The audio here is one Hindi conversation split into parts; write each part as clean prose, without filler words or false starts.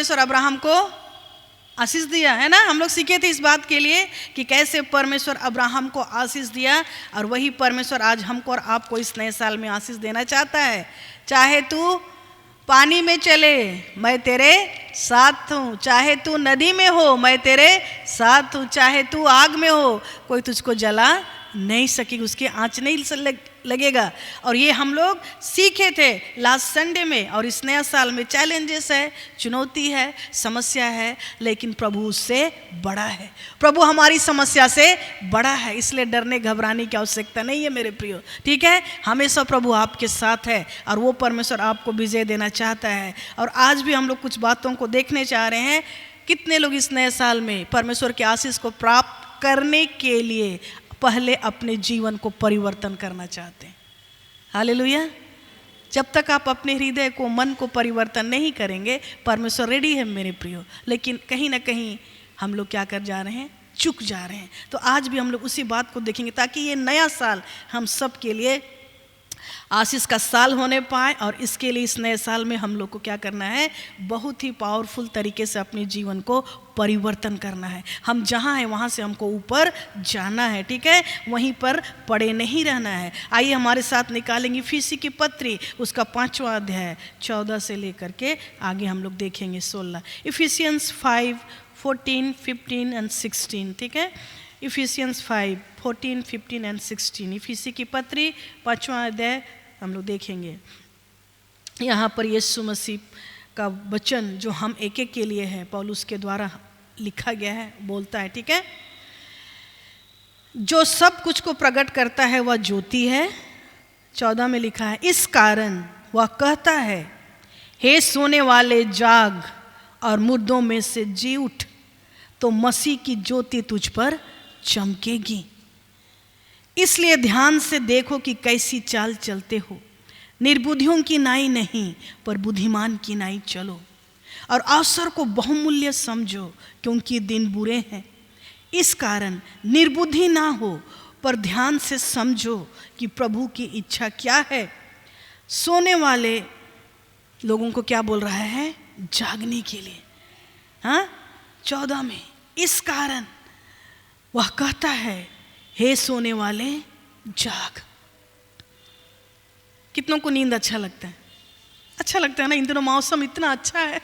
परमेश्वर अब्राहम को आशीष दिया है ना। हम लोग सीखे थे इस बात के लिए कि कैसे परमेश्वर अब्राहम को आशीष दिया, और वही परमेश्वर आज हमको और आपको इस नए साल में आशीष देना चाहता है। चाहे तू पानी में चले मैं तेरे साथ हूँ, चाहे तू नदी में हो मैं तेरे साथ हूँ, चाहे तू आग में हो कोई तुझको जला नहीं सकेगी, उसकी आँच नहीं लगेगा। और ये हम लोग सीखे थे लास्ट संडे में। और इस नया साल में चैलेंजेस है, चुनौती है, समस्या है, लेकिन प्रभु उससे बड़ा है। प्रभु हमारी समस्या से बड़ा है, इसलिए डरने घबराने की आवश्यकता नहीं है मेरे प्रियो। ठीक है, हमेशा प्रभु आपके साथ है और वो परमेश्वर आपको विजय देना चाहता है। और आज भी हम लोग कुछ बातों को देखने चाह रहे हैं। कितने लोग इस नए साल में परमेश्वर के आशीष को प्राप्त करने के लिए पहले अपने जीवन को परिवर्तन करना चाहते हैं। हालेलुया। जब तक आप अपने हृदय को, मन को परिवर्तन नहीं करेंगे, परमेश्वर रेडी है मेरे प्रियो। लेकिन कहीं ना कहीं हम लोग क्या कर जा रहे हैं, चुक जा रहे हैं। तो आज भी हम लोग उसी बात को देखेंगे ताकि ये नया साल हम सब के लिए आशीष का साल होने पाए। और इसके लिए इस नए साल में हम लोग को क्या करना है, बहुत ही पावरफुल तरीके से अपने जीवन को परिवर्तन करना है। हम जहाँ हैं वहाँ से हमको ऊपर जाना है। ठीक है, वहीं पर पड़े नहीं रहना है। आइए हमारे साथ निकालेंगे इफिसी की पत्री, उसका 5वां अध्याय 14 से लेकर के आगे हम लोग देखेंगे 16। Ephesians 5:14, 15 and 16। ठीक है, इफिसियंस 5:14, 15 and 16। इफिसी की पत्री 5वां अध्याय हम लोग देखेंगे। यहाँ पर यीशु मसीह का वचन जो हम एक एक के लिए है, पौलुस के द्वारा लिखा गया है, बोलता है। ठीक है, जो सब कुछ को प्रकट करता है वह ज्योति है। 14 में लिखा है, इस कारण वह कहता है, हे सोने वाले जाग और मुर्दों में से जी उठ, तो मसीह की ज्योति तुझ पर चमकेगी। इसलिए ध्यान से देखो कि कैसी चाल चलते हो, निर्बुद्धियों की नाई नहीं पर बुद्धिमान की नाई चलो, और अवसर को बहुमूल्य समझो क्योंकि दिन बुरे हैं। इस कारण निर्बुद्धि ना हो पर ध्यान से समझो कि प्रभु की इच्छा क्या है। सोने वाले लोगों को क्या बोल रहा है, जागने के लिए। हाँ, 14 में इस कारण वह कहता है, हे सोने वाले जाग। कितनों को नींद अच्छा लगता है? अच्छा लगता है ना, इन दिनों मौसम इतना अच्छा है,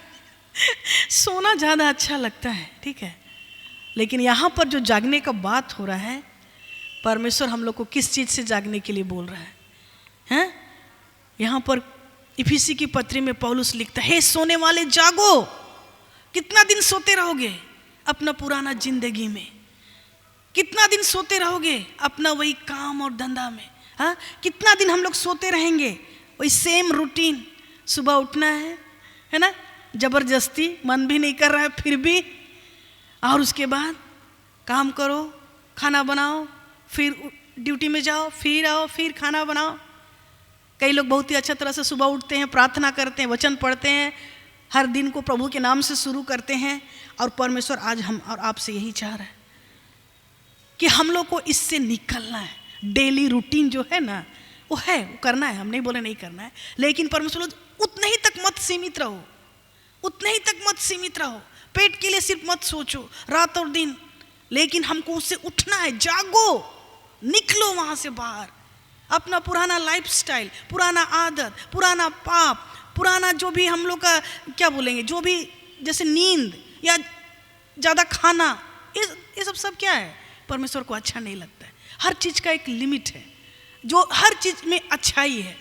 सोना ज़्यादा अच्छा लगता है। ठीक है, लेकिन यहाँ पर जो जागने का बात हो रहा है, परमेश्वर हम लोग को किस चीज़ से जागने के लिए बोल रहा है? हैं? यहाँ पर इफिसी की पत्री में पौलुस लिखता है, हे सोने वाले जागो। कितना दिन सोते रहोगे अपना पुराना जिंदगी में? कितना दिन सोते रहोगे अपना वही काम और धंधा में? हाँ, कितना दिन हम लोग सोते रहेंगे वही सेम रूटीन। सुबह उठना है ना, जबरदस्ती, मन भी नहीं कर रहा है फिर भी, और उसके बाद काम करो, खाना बनाओ, फिर ड्यूटी में जाओ, फिर आओ, फिर खाना बनाओ। कई लोग बहुत ही अच्छा तरह से सुबह उठते हैं, प्रार्थना करते हैं, वचन पढ़ते हैं, हर दिन को प्रभु के नाम से शुरू करते हैं। और परमेश्वर आज हम और आपसे यही चाह रहा है कि हम लोग को इससे निकलना है। डेली रूटीन जो है ना, वो है, वो करना है, हम नहीं बोले नहीं करना है, लेकिन परमेश्वर उतने ही तक मत सीमित रहो, उतने ही तक मत सीमित रहो। पेट के लिए सिर्फ मत सोचो रात और दिन, लेकिन हमको उससे उठना है। जागो, निकलो वहाँ से बाहर। अपना पुराना लाइफस्टाइल, पुराना आदत, पुराना पाप, पुराना जो भी हम लोग का क्या बोलेंगे, जो भी जैसे नींद या ज़्यादा खाना, ये सब क्या है, परमेश्वर को अच्छा नहीं लगता है। हर चीज़ का एक लिमिट है, जो हर चीज़ में अच्छाई है।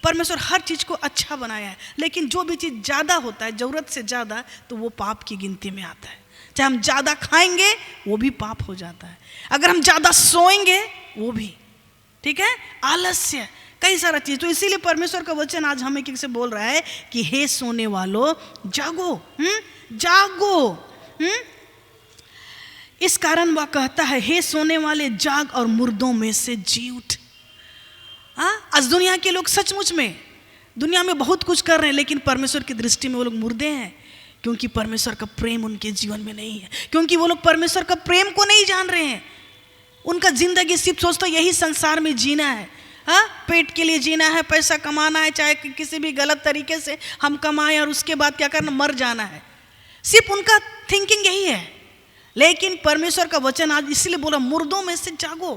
परमेश्वर हर चीज़ को अच्छा बनाया है, लेकिन जो भी चीज़ ज़्यादा होता है, ज़रूरत से ज़्यादा, तो वो पाप की गिनती में आता है। चाहे हम ज़्यादा खाएंगे वो भी पाप हो जाता है, अगर हम ज़्यादा सोएंगे वो भी। ठीक है, आलस्य, कई सारा चीज़। तो इसीलिए परमेश्वर का वचन आज हमें किसी से बोल रहा है कि हे सोने वालों जागो, जागो। इस कारण वह कहता है, हे सोने वाले जाग और मुर्दों में से जी उठ। आज दुनिया के लोग सचमुच में दुनिया में बहुत कुछ कर रहे हैं, लेकिन परमेश्वर की दृष्टि में वो लोग मुर्दे हैं, क्योंकि परमेश्वर का प्रेम उनके जीवन में नहीं है, क्योंकि वो लोग परमेश्वर का प्रेम को नहीं जान रहे हैं। उनका जिंदगी सिर्फ सोचता यही संसार में जीना है, पेट के लिए जीना है, पैसा कमाना है, चाहे किसी भी गलत तरीके से हम कमाएं और उसके बाद क्या करना, मर जाना है। सिर्फ उनका थिंकिंग यही है। लेकिन परमेश्वर का वचन आज इसलिए बोला मुर्दों में से जागो,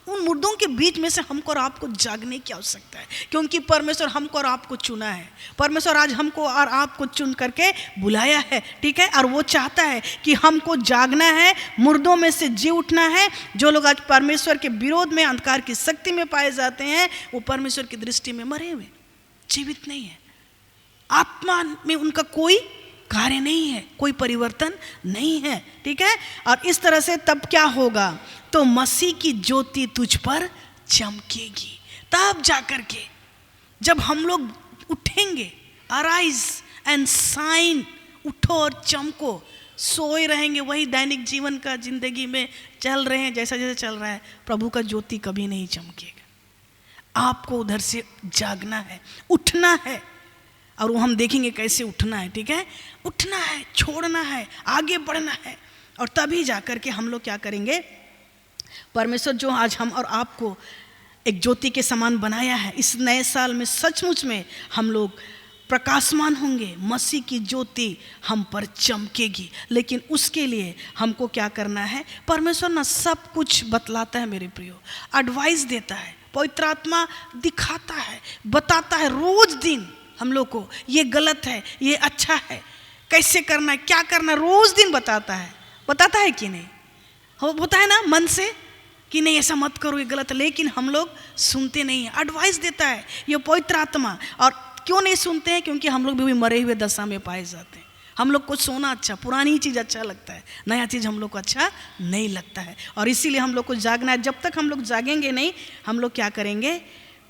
उन मुर्दों के बीच में से हमको और आपको जागने की आवश्यकता है, क्योंकि परमेश्वर हमको और आपको चुना है। परमेश्वर आज हमको और आपको चुन करके बुलाया है, ठीक है, और वो चाहता है कि हमको जागना है, मुर्दों में से जी उठना है। जो लोग आज परमेश्वर के विरोध में, अंधकार की शक्ति में पाए जाते हैं, वो परमेश्वर की दृष्टि में मरे हुए, जीवित नहीं है। आत्मा में उनका कोई कार्य नहीं है, कोई परिवर्तन नहीं है, ठीक है। और इस तरह से तब क्या होगा, तो मसीह की ज्योति तुझ पर चमकेगी। तब जाकर के जब हम लोग उठेंगे, अराइज एंड साइन, उठो और चमको। सोए रहेंगे वही दैनिक जीवन का जिंदगी में चल रहे हैं जैसा जैसा चल रहा है, प्रभु का ज्योति कभी नहीं चमकेगा। आपको उधर से जागना है, उठना है, और वो हम देखेंगे कैसे उठना है, ठीक है। उठना है, छोड़ना है, आगे बढ़ना है, और तभी जाकर के हम लोग क्या करेंगे, परमेश्वर जो आज हम और आपको एक ज्योति के समान बनाया है, इस नए साल में सचमुच में हम लोग प्रकाशमान होंगे, मसीह की ज्योति हम पर चमकेगी। लेकिन उसके लिए हमको क्या करना है, परमेश्वर ना सब कुछ बतलाता है मेरे प्रियो, एडवाइस देता है, पवित्र आत्मा दिखाता है, बताता है रोज दिन हम लोग को, ये गलत है, ये अच्छा है, कैसे करना है, क्या करना है, रोज दिन बताता है कि नहीं, होता है ना मन से कि नहीं ऐसा मत करो, ये गलत है, लेकिन हम लोग सुनते नहीं हैं। एडवाइस देता है ये पवित्र आत्मा। और क्यों नहीं सुनते हैं, क्योंकि हम लोग भी मरे हुए दशा में पाए जाते हैं। हम लोग को सोना अच्छा, पुरानी चीज़ अच्छा लगता है, नया चीज़ हम लोग को अच्छा नहीं लगता है। और इसीलिए हम लोग को जागना है। जब तक हम लोग जागेंगे नहीं, हम लोग क्या करेंगे,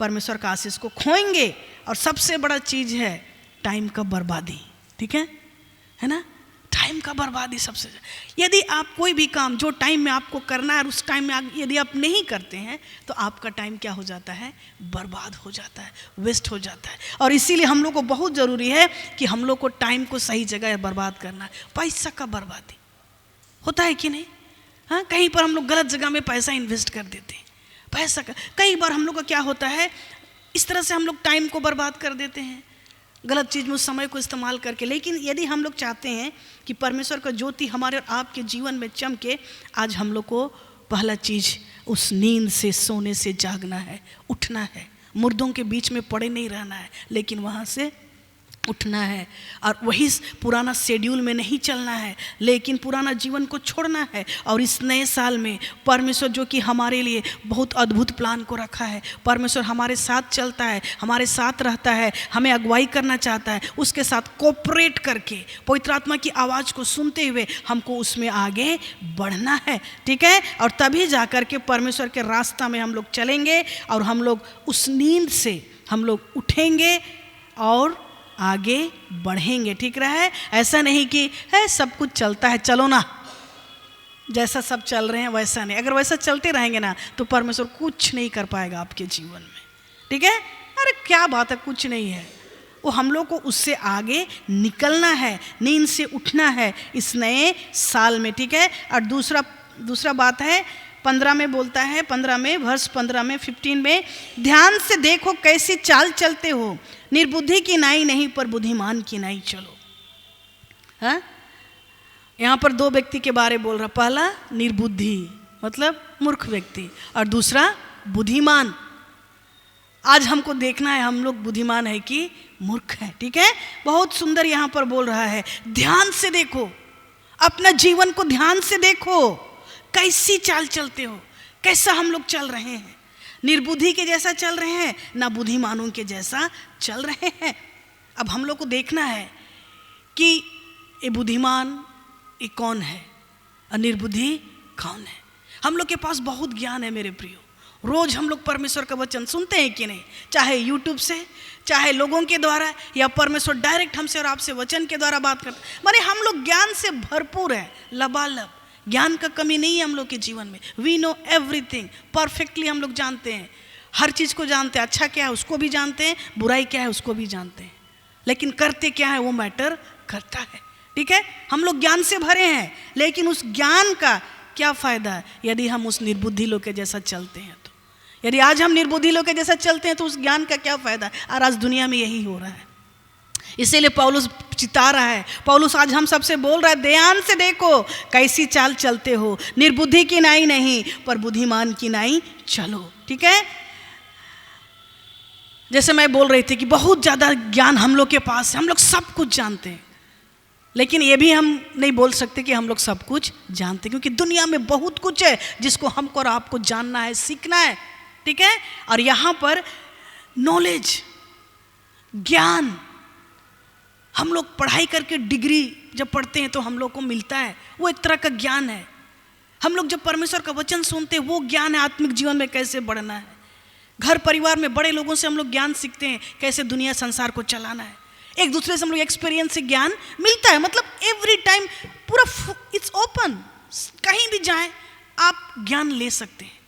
परमेश्वर का आशीष को खोएंगे। और सबसे बड़ा चीज़ है टाइम का बर्बादी, ठीक है ना, टाइम का बर्बादी सबसे। यदि आप कोई भी काम जो टाइम में आपको करना है, उस टाइम में यदि आप नहीं करते हैं, तो आपका टाइम क्या हो जाता है, बर्बाद हो जाता है, वेस्ट हो जाता है। और इसीलिए हम लोग को बहुत ज़रूरी है कि हम लोग को टाइम को सही जगह बर्बाद करना है। पैसा का बर्बादी होता है कि नहीं, हाँ, कहीं पर हम लोग गलत जगह में पैसा इन्वेस्ट कर देते हैं। पैसा का कई बार हम लोग का क्या होता है, इस तरह से हम लोग टाइम को बर्बाद कर देते हैं, गलत चीज़ में उस समय को इस्तेमाल करके। लेकिन यदि हम लोग चाहते हैं कि परमेश्वर का ज्योति हमारे और आपके जीवन में चमके, आज हम लोग को पहला चीज़ उस नींद से, सोने से जागना है, उठना है। मुर्दों के बीच में पड़े नहीं रहना है, लेकिन वहाँ से उठना है। और वही पुराना शेड्यूल में नहीं चलना है, लेकिन पुराना जीवन को छोड़ना है। और इस नए साल में परमेश्वर जो कि हमारे लिए बहुत अद्भुत प्लान को रखा है, परमेश्वर हमारे साथ चलता है, हमारे साथ रहता है, हमें अगुवाई करना चाहता है, उसके साथ कोऑपरेट करके पवित्र आत्मा की आवाज़ को सुनते हुए हमको उसमें आगे बढ़ना है, ठीक है। और तभी जाकर के परमेश्वर के रास्ता में हम लोग चलेंगे, और हम लोग उस नींद से हम लोग उठेंगे और आगे बढ़ेंगे, ठीक रहा है। ऐसा नहीं कि है सब कुछ चलता है, चलो ना, जैसा सब चल रहे हैं वैसा नहीं। अगर वैसा चलते रहेंगे ना, तो परमेश्वर कुछ नहीं कर पाएगा आपके जीवन में, ठीक है। अरे क्या बात है, कुछ नहीं है, वो हम लोग को उससे आगे निकलना है, नींद से उठना है इस नए साल में, ठीक है। और दूसरा बात है 15 में बोलता है, 15 में वर्ष 15 में 15 में, ध्यान से देखो कैसी चाल चलते हो, निर्बुद्धि की नाई नहीं पर बुद्धिमान की नाई चलो। हाँ, यहाँ पर दो व्यक्ति के बारे बोल रहा, पहला निर्बुद्धि मतलब मूर्ख व्यक्ति, और दूसरा बुद्धिमान। आज हमको देखना है हम लोग बुद्धिमान है कि मूर्ख है, ठीक है। बहुत सुंदर यहाँ पर बोल रहा है, ध्यान से देखो, अपना जीवन को ध्यान से देखो, कैसी चाल चलते हो, कैसा हम लोग चल रहे हैं। निर्बुद्धि के जैसा चल रहे हैं ना बुद्धिमानों के जैसा चल रहे हैं। अब हम लोग को देखना है कि ये बुद्धिमान ये कौन है और निर्बुद्धि कौन है। हम लोग के पास बहुत ज्ञान है मेरे प्रियो, रोज हम लोग परमेश्वर का वचन सुनते हैं कि नहीं, चाहे यूट्यूब से, चाहे लोगों के द्वारा, या परमेश्वर डायरेक्ट हमसे और आपसे वचन के द्वारा बात करते। माने हम लोग ज्ञान से भरपूर है, लबालब, ज्ञान का कमी नहीं है हम लोग के जीवन में। वी नो एवरीथिंग, परफेक्टली हम लोग जानते हैं, हर चीज़ को जानते हैं, अच्छा क्या है उसको भी जानते हैं, बुराई क्या है उसको भी जानते हैं, लेकिन करते क्या है वो मैटर करता है, ठीक है। हम लोग ज्ञान से भरे हैं, लेकिन उस ज्ञान का क्या फ़ायदा है यदि हम उस निर्बुद्धि लोग के जैसा चलते हैं। तो यदि आज हम निर्बुद्धि लोग के जैसा चलते हैं तो उस ज्ञान का क्या फ़ायदा है। और आज दुनिया में यही हो रहा है, इसीलिए पौलुस चिता रहा है। पौलुस आज हम सबसे बोल रहा है, ध्यान से देखो कैसी चाल चलते हो, निर्बुद्धि की नाई नहीं पर बुद्धिमान की नाई चलो। ठीक है, जैसे मैं बोल रही थी कि बहुत ज़्यादा ज्ञान हम लोग के पास है, हम लोग सब कुछ जानते हैं, लेकिन ये भी हम नहीं बोल सकते कि हम लोग सब कुछ जानते, क्योंकि दुनिया में बहुत कुछ है जिसको हमको और आपको जानना है, सीखना है। ठीक है, और यहाँ पर नॉलेज, ज्ञान, हम लोग पढ़ाई करके डिग्री जब पढ़ते हैं तो हम लोग को मिलता है, वो एक तरह का ज्ञान है। हम लोग जब परमेश्वर का वचन सुनते हैं वो ज्ञान है आत्मिक जीवन में कैसे बढ़ना है। घर परिवार में बड़े लोगों से हम लोग ज्ञान सीखते हैं कैसे दुनिया संसार को चलाना है। एक दूसरे से हम लोग एक्सपीरियंस से ज्ञान मिलता है। मतलब एवरी टाइम पूरा इट्स ओपन, कहीं भी जाएं आप ज्ञान ले सकते हैं।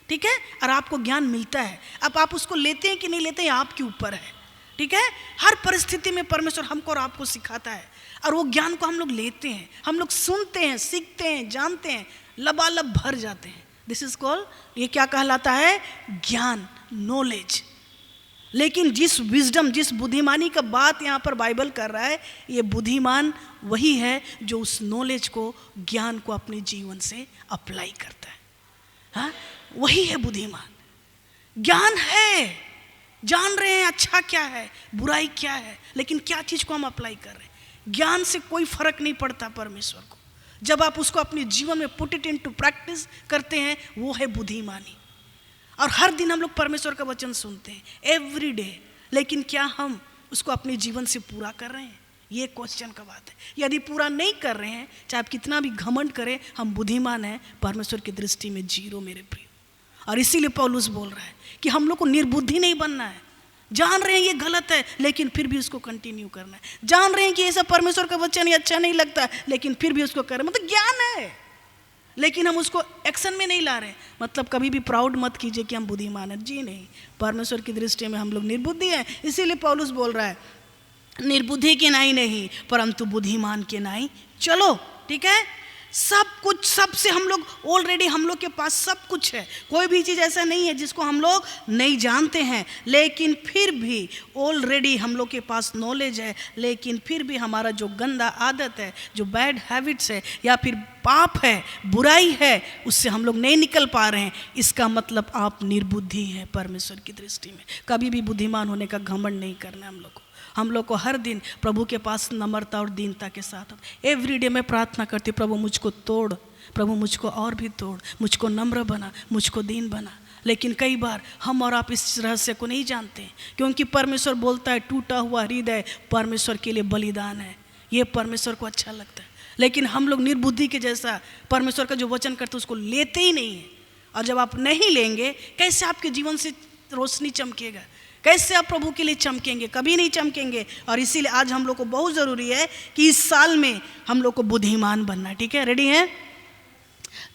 ठीक है, और आपको ज्ञान मिलता है। अब आप उसको लेते हैं कि नहीं लेते हैं आपके ऊपर है। ठीक है, हर परिस्थिति में परमेश्वर हमको और आपको सिखाता है, और वो ज्ञान को हम लोग लेते हैं, हम लोग सुनते हैं, सीखते हैं, जानते हैं, लबालब भर जाते हैं। दिस इज कॉल्ड, ये क्या कहलाता है? ज्ञान, नॉलेज। लेकिन जिस विजडम, जिस बुद्धिमानी का बात यहाँ पर बाइबल कर रहा है, ये बुद्धिमान वही है जो उस नॉलेज को, ज्ञान को अपने जीवन से अप्लाई करता है। हाँ, वही है बुद्धिमान। ज्ञान है, जान रहे हैं अच्छा क्या है, बुराई क्या है, लेकिन क्या चीज़ को हम अप्लाई कर रहे हैं। ज्ञान से कोई फर्क नहीं पड़ता परमेश्वर को। जब आप उसको अपने जीवन में पुट इट इनटू प्रैक्टिस करते हैं, वो है बुद्धिमानी। और हर दिन हम लोग परमेश्वर का वचन सुनते हैं, एवरी डे, लेकिन क्या हम उसको अपने जीवन से पूरा कर रहे हैं? ये क्वेश्चन का बात है। यदि पूरा नहीं कर रहे हैं, चाहे आप कितना भी घमंड करें, हम बुद्धिमान हैं परमेश्वर की दृष्टि में जीरो, मेरे प्रिय। और इसीलिए पौलुस बोल रहा है कि हम लोग को निर्बुद्धि नहीं बनना है। जान रहे हैं ये गलत है, लेकिन फिर भी उसको कंटिन्यू करना है। जान रहे हैं कि ये सब परमेश्वर का वचन ये अच्छा नहीं लगता, लेकिन फिर भी उसको कर रहे हैं। मतलब ज्ञान है, लेकिन हम उसको एक्शन में नहीं ला रहे हैं। मतलब कभी भी प्राउड मत कीजिए कि हम बुद्धिमान हैं, जी नहीं। परमेश्वर की दृष्टि में हम लोग निर्बुद्धि हैं। इसीलिए पौलुस बोल रहा है, निर्बुद्धि के नाई नहीं परंतु बुद्धिमान के नाई चलो। ठीक है, सब कुछ, सबसे हम लोग ऑलरेडी, हम लोग के पास सब कुछ है। कोई भी चीज़ ऐसा नहीं है जिसको हम लोग नहीं जानते हैं, लेकिन फिर भी ऑलरेडी हम लोग के पास नॉलेज है। लेकिन फिर भी हमारा जो गंदा आदत है, जो बैड हैबिट्स है, या फिर पाप है, बुराई है, उससे हम लोग नहीं निकल पा रहे हैं। इसका मतलब आप निर्बुद्धि हैं परमेश्वर की दृष्टि में। कभी भी बुद्धिमान होने का घमंड नहीं करना है हम लोग को हर दिन प्रभु के पास नम्रता और दीनता के साथ। एवरी डे मैं प्रार्थना करती हूँ, प्रभु मुझको तोड़, प्रभु मुझको और भी तोड़, मुझको नम्र बना, मुझको दीन बना। लेकिन कई बार हम और आप इस रहस्य को नहीं जानते, क्योंकि परमेश्वर बोलता है टूटा हुआ हृदय परमेश्वर के लिए बलिदान है। ये परमेश्वर को अच्छा लगता है। लेकिन हम लोग निर्बुद्धि के जैसा परमेश्वर का जो वचन करते उसको लेते ही नहीं है। और जब आप नहीं लेंगे, कैसे आपके जीवन से रोशनी चमकेगा? कैसे आप प्रभु के लिए चमकेंगे? कभी नहीं चमकेंगे। और इसीलिए आज हम लोग को बहुत ज़रूरी है कि इस साल में हम लोग को बुद्धिमान बनना है। ठीक है, रेडी हैं?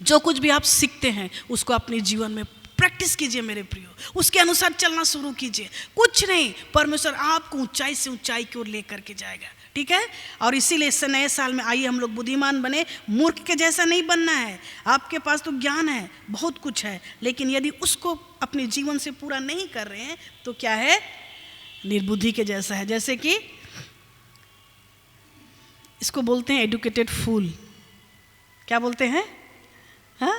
जो कुछ भी आप सीखते हैं उसको अपने जीवन में प्रैक्टिस कीजिए मेरे प्रियो, उसके अनुसार चलना शुरू कीजिए। कुछ नहीं, परमेश्वर आपको ऊंचाई से ऊंचाई की ओर लेकर के जाएगा। ठीक है, और इसीलिए इस नए साल में आइए हम लोग बुद्धिमान बने। मूर्ख के जैसा नहीं बनना है। आपके पास तो ज्ञान है, बहुत कुछ है, लेकिन यदि उसको अपने जीवन से पूरा नहीं कर रहे हैं तो क्या है? निर्बुद्धि के जैसा है। जैसे कि इसको बोलते हैं एडुकेटेड फूल। क्या बोलते हैं? हाँ,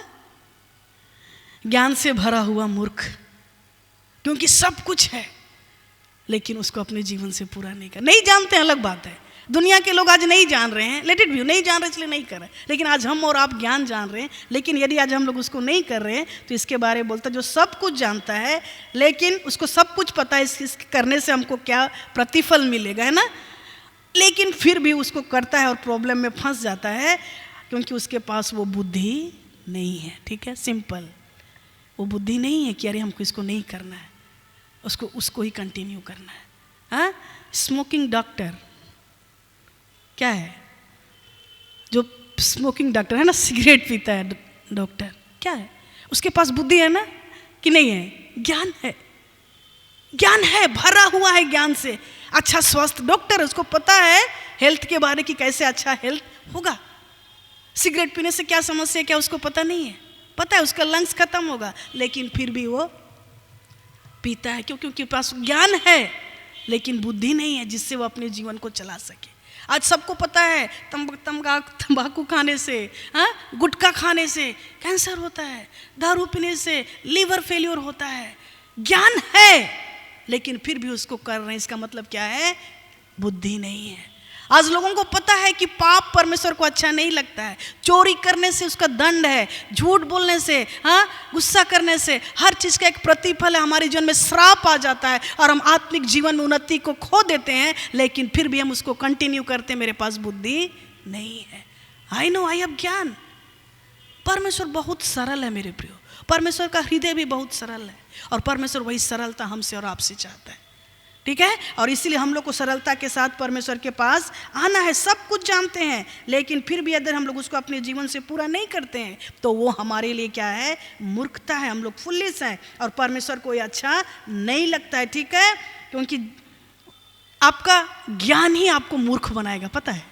ज्ञान से भरा हुआ मूर्ख, क्योंकि सब कुछ है लेकिन उसको अपने जीवन से पूरा नहीं कर, नहीं जानते हैं, अलग बात है। दुनिया के लोग आज नहीं जान रहे हैं, लेट इट बी, नहीं जान रहे इसलिए नहीं कर रहे। लेकिन आज हम और आप ज्ञान जान रहे हैं, लेकिन यदि आज हम लोग उसको नहीं कर रहे हैं तो इसके बारे में बोलता है जो सब कुछ जानता है, लेकिन उसको सब कुछ पता है इस करने से हमको क्या प्रतिफल मिलेगा, है ना, लेकिन फिर भी उसको करता है और प्रॉब्लम में फंस जाता है, क्योंकि उसके पास वो बुद्धि नहीं है। ठीक है, सिंपल, वो बुद्धि नहीं है कि अरे हमको इसको नहीं करना है, उसको ही कंटिन्यू करना है। हाँ, स्मोकिंग डॉक्टर क्या है? जो स्मोकिंग डॉक्टर है ना, सिगरेट पीता है डॉक्टर, क्या है? उसके पास बुद्धि है ना कि नहीं है? ज्ञान है, ज्ञान है, भरा हुआ है ज्ञान से। अच्छा स्वस्थ डॉक्टर, उसको पता है हेल्थ के बारे की, कैसे अच्छा हेल्थ होगा। सिगरेट पीने से क्या समस्या, क्या उसको पता नहीं है? पता है उसका लंग्स खत्म होगा, लेकिन फिर भी वो पीता है। क्यों? क्योंकि पास ज्ञान है। लेकिन बुद्धि नहीं है जिससे वो अपने जीवन को चला सके। आज सबको पता है तंबाकू खाने से, गुटखा खाने से कैंसर होता है, दारू पीने से लीवर फेल्योर होता है। ज्ञान है लेकिन फिर भी उसको कर रहे हैं, इसका मतलब क्या है? बुद्धि नहीं है। आज लोगों को पता है कि पाप परमेश्वर को अच्छा नहीं लगता है, चोरी करने से उसका दंड है, झूठ बोलने से, गुस्सा करने से, हर चीज का एक प्रतिफल है, हमारे जीवन में श्राप आ जाता है और हम आत्मिक जीवन में उन्नति को खो देते हैं, लेकिन फिर भी हम उसको कंटिन्यू करते हैं। मेरे पास बुद्धि नहीं है। आई नो, आई हैव ज्ञान। परमेश्वर बहुत सरल है मेरे प्रियो, परमेश्वर का हृदय भी बहुत सरल है और परमेश्वर वही सरलता हमसे और आपसे चाहता है, ठीक है। और इसीलिए हम लोग को सरलता के साथ परमेश्वर के पास आना है। सब कुछ जानते हैं लेकिन फिर भी अगर हम लोग उसको अपने जीवन से पूरा नहीं करते हैं तो वो हमारे लिए क्या है? मूर्खता है। हम लोग फुल्लिश हैं और परमेश्वर को ये अच्छा नहीं लगता है, ठीक है। क्योंकि आपका ज्ञान ही आपको मूर्ख बनाएगा, पता है,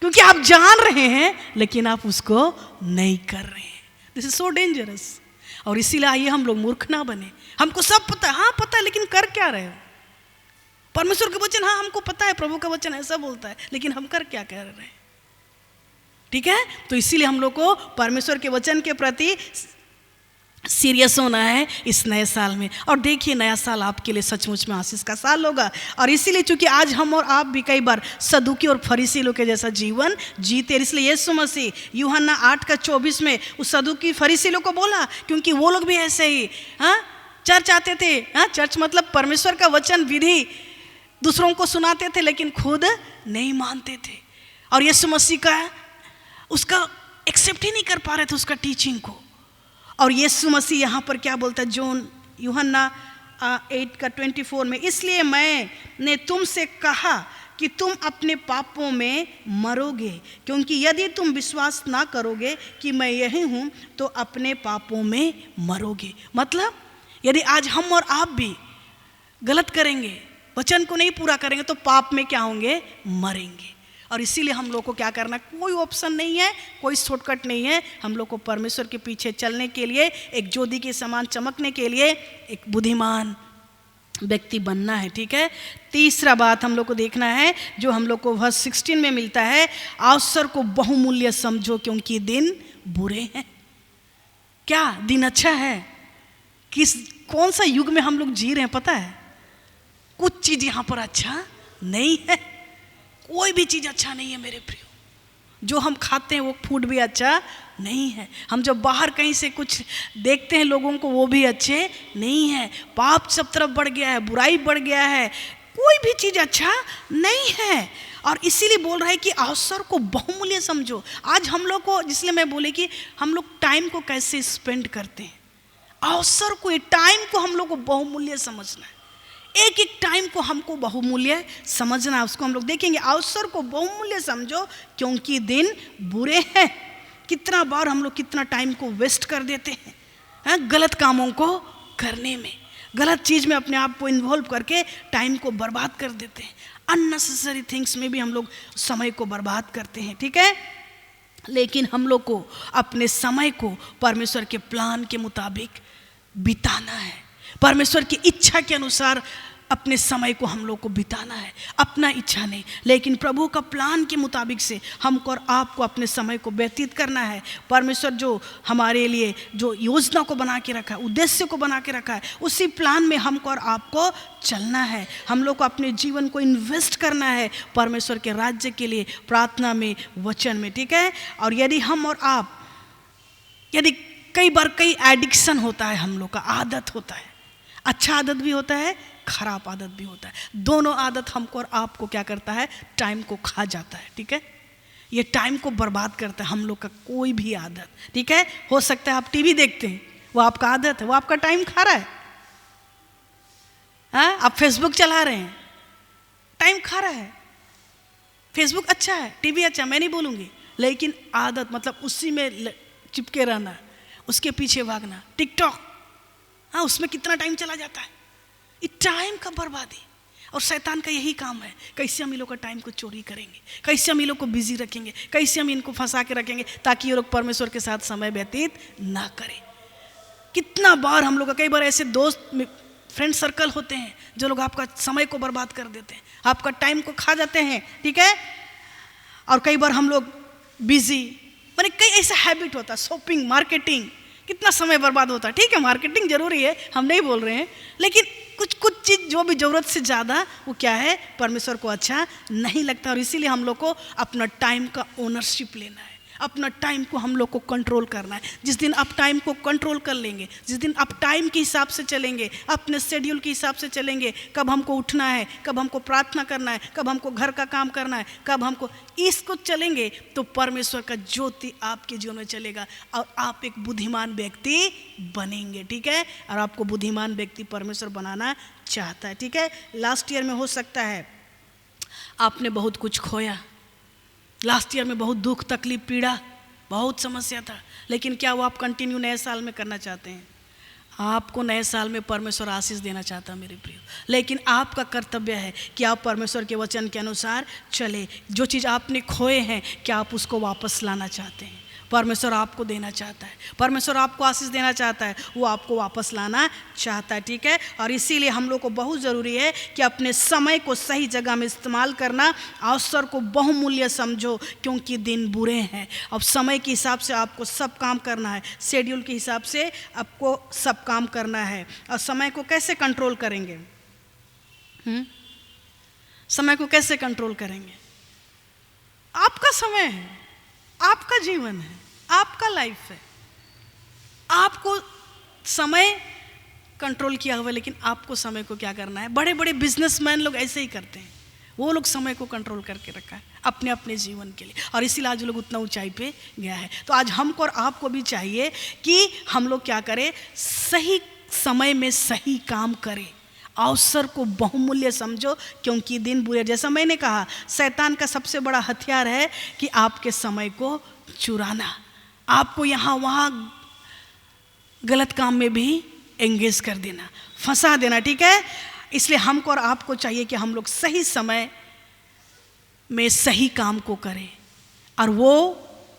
क्योंकि आप जान रहे हैं लेकिन आप उसको नहीं कर रहे हैं। This is so dangerous. और इसीलिए आइए हम लोग मूर्ख ना बने। हमको सब पता है, हाँ पता है, लेकिन कर क्या रहे हो? परमेश्वर का वचन, हाँ हमको पता है, प्रभु का वचन ऐसा बोलता है, लेकिन हम कर क्या कर रहे हैं? ठीक है। तो इसीलिए हम लोग को परमेश्वर के वचन के प्रति सीरियस होना है इस नए साल में। और देखिए, नया साल आपके लिए सचमुच में आशीष का साल होगा। और इसीलिए चूंकि आज हम और आप भी कई बार सदुकी और फरीसी लोग के जैसा जीवन जीते, इसलिए यीशु मसीह यूहन्ना 8:24 में उस सदुकी फरीसी लोग को बोला, क्योंकि वो लोग भी ऐसे ही चर्च आते थे। चर्च मतलब परमेश्वर का वचन विधि दूसरों को सुनाते थे लेकिन खुद नहीं मानते थे, और यीशु मसीह का उसका एक्सेप्ट ही नहीं कर पा रहे थे, उसका टीचिंग को। और यीशु मसीह यहाँ पर क्या बोलता है? यूहन्ना 8:24 में, इसलिए मैंने तुमसे कहा कि तुम अपने पापों में मरोगे, क्योंकि यदि तुम विश्वास ना करोगे कि मैं यही हूँ तो अपने पापों में मरोगे। मतलब यदि आज हम और आप भी गलत करेंगे, वचन को नहीं पूरा करेंगे, तो पाप में क्या होंगे? मरेंगे। और इसीलिए हम लोग को क्या करना? कोई ऑप्शन नहीं है, कोई शॉर्टकट नहीं है। हम लोग को परमेश्वर के पीछे चलने के लिए, एक ज्योति के समान चमकने के लिए एक बुद्धिमान व्यक्ति बनना है, ठीक है। तीसरा बात हम लोग को देखना है जो हम लोग को वर्स 16 में मिलता है, अवसर को बहुमूल्य समझो क्योंकि दिन बुरे हैं। क्या दिन अच्छा है? कौन सा युग में हम लोग जी रहे हैं पता है? कुछ चीज यहाँ पर अच्छा नहीं है, कोई भी चीज अच्छा नहीं है मेरे प्रियो। जो हम खाते हैं वो फूड भी अच्छा नहीं है, हम जब बाहर कहीं से कुछ देखते हैं लोगों को वो भी अच्छे नहीं है। पाप सब तरफ बढ़ गया है, बुराई बढ़ गया है, कोई भी चीज अच्छा नहीं है। और इसीलिए बोल रहा है कि अवसर को बहुमूल्य समझो। आज हम लोग को, जिसलिए मैं बोले कि हम लोग टाइम को कैसे स्पेंड करते हैं, अवसर को, टाइम को हम लोग को बहुमूल्य समझना है। एक एक टाइम को हमको बहुमूल्य समझना है, उसको हम लोग देखेंगे। अवसर को बहुमूल्य समझो क्योंकि दिन बुरे हैं। कितना बार हम लोग कितना टाइम को वेस्ट कर देते हैं गलत कामों को करने में, गलत चीज में अपने आप को इन्वॉल्व करके टाइम को बर्बाद कर देते हैं। अननेसेसरी थिंग्स में भी हम लोग समय को बर्बाद करते हैं, ठीक है। लेकिन हम लोग को अपने समय को परमेश्वर के प्लान के मुताबिक बिताना है, परमेश्वर की इच्छा के अनुसार अपने समय को हम लोग को बिताना है, अपना इच्छा नहीं लेकिन प्रभु का प्लान के मुताबिक से हमको और आपको अपने समय को व्यतीत करना है। परमेश्वर जो हमारे लिए जो योजना को बना के रखा है, उद्देश्य को बना के रखा है, उसी प्लान में हमको और आपको चलना है। हम लोग को अपने जीवन को इन्वेस्ट करना है परमेश्वर के राज्य के लिए, प्रार्थना में, वचन में, ठीक है। और यदि हम और आप, यदि कई बार कई एडिक्शन होता है, हम लोग का आदत होता है, अच्छा आदत भी होता है, खराब आदत भी होता है। दोनों आदत हमको और आपको क्या करता है? टाइम को खा जाता है, ठीक है। ये टाइम को बर्बाद करता है हम लोग का कोई भी आदत, ठीक है। हो सकता है आप टीवी देखते हैं, वो आपका आदत है, वो आपका टाइम खा रहा है। आप फेसबुक चला रहे हैं, टाइम खा रहा है। फेसबुक अच्छा है, टीवी अच्छा, मैं नहीं बोलूँगी, लेकिन आदत मतलब उसी में चिपके रहना, उसके पीछे भागना। टिकटॉक, उसमें कितना टाइम चला जाता है, ये टाइम का बर्बादी। और शैतान का यही काम है, कैसे हम इन लोग का टाइम को चोरी करेंगे, कैसे हम इन लोग को बिजी रखेंगे, कैसे हम इनको फंसा के रखेंगे ताकि ये लोग परमेश्वर के साथ समय व्यतीत ना करें। कितना बार हम लोग का, कई बार ऐसे दोस्त फ्रेंड सर्कल होते हैं जो लोग आपका समय को बर्बाद कर देते हैं, आपका टाइम को खा जाते हैं, ठीक है। और कई बार हम लोग बिजी, मैंने कई ऐसा हैबिट होता है, शॉपिंग, मार्केटिंग, कितना समय बर्बाद होता है। ठीक है, मार्केटिंग जरूरी है, हम नहीं बोल रहे हैं, लेकिन कुछ चीज़ जो भी ज़रूरत से ज़्यादा वो क्या है, परमेश्वर को अच्छा नहीं लगता। और इसीलिए हम लोग को अपना टाइम का ओनरशिप लेना है, अपना टाइम को हम लोग को कंट्रोल करना है। जिस दिन आप टाइम को कंट्रोल कर लेंगे, जिस दिन आप टाइम के हिसाब से चलेंगे, अपने शेड्यूल के हिसाब से चलेंगे, कब हमको उठना है, कब हमको प्रार्थना करना है, कब हमको घर का काम करना है, कब हमको इसको चलेंगे, तो परमेश्वर का ज्योति आपके जीवन में चलेगा और आप एक बुद्धिमान व्यक्ति बनेंगे। ठीक है, और आपको बुद्धिमान व्यक्ति परमेश्वर बनाना चाहता है। ठीक है, लास्ट ईयर में हो सकता है आपने बहुत कुछ खोया, लास्ट ईयर में बहुत दुख, तकलीफ, पीड़ा, बहुत समस्या था, लेकिन क्या वो आप कंटिन्यू नए साल में करना चाहते हैं? आपको नए साल में परमेश्वर आशीष देना चाहता है मेरे प्रिय, लेकिन आपका कर्तव्य है कि आप परमेश्वर के वचन के अनुसार चले। जो चीज़ आपने खोए हैं, क्या आप उसको वापस लाना चाहते हैं? परमेश्वर आपको देना चाहता है, परमेश्वर आपको आशीष देना चाहता है, वो आपको वापस लाना चाहता है। ठीक है, और इसीलिए हम लोग को बहुत ज़रूरी है कि अपने समय को सही जगह में इस्तेमाल करना, अवसर को बहुमूल्य समझो, क्योंकि दिन बुरे हैं। अब समय के हिसाब से आपको सब काम करना है, शेड्यूल के हिसाब से आपको सब काम करना है। और समय को कैसे कंट्रोल करेंगे? समय को कैसे कंट्रोल करेंगे? आपका समय है, आपका जीवन है, आपका लाइफ है, आपको समय कंट्रोल किया हुआ है, लेकिन आपको समय को क्या करना है? बड़े बड़े बिजनेसमैन लोग ऐसे ही करते हैं, वो लोग समय को कंट्रोल करके रखा है अपने अपने जीवन के लिए, और इसीलिए आज लोग उतना ऊंचाई पे गया है। तो आज हमको और आपको भी चाहिए कि हम लोग क्या करें, सही समय में सही काम करें, अवसर को बहुमूल्य समझो, क्योंकि दिन बुरे। जैसा मैंने कहा, शैतान का सबसे बड़ा हथियार है कि आपके समय को चुराना, आपको यहाँ वहाँ गलत काम में भी एंगेज कर देना, फंसा देना। ठीक है, इसलिए हमको और आपको चाहिए कि हम लोग सही समय में सही काम को करें, और वो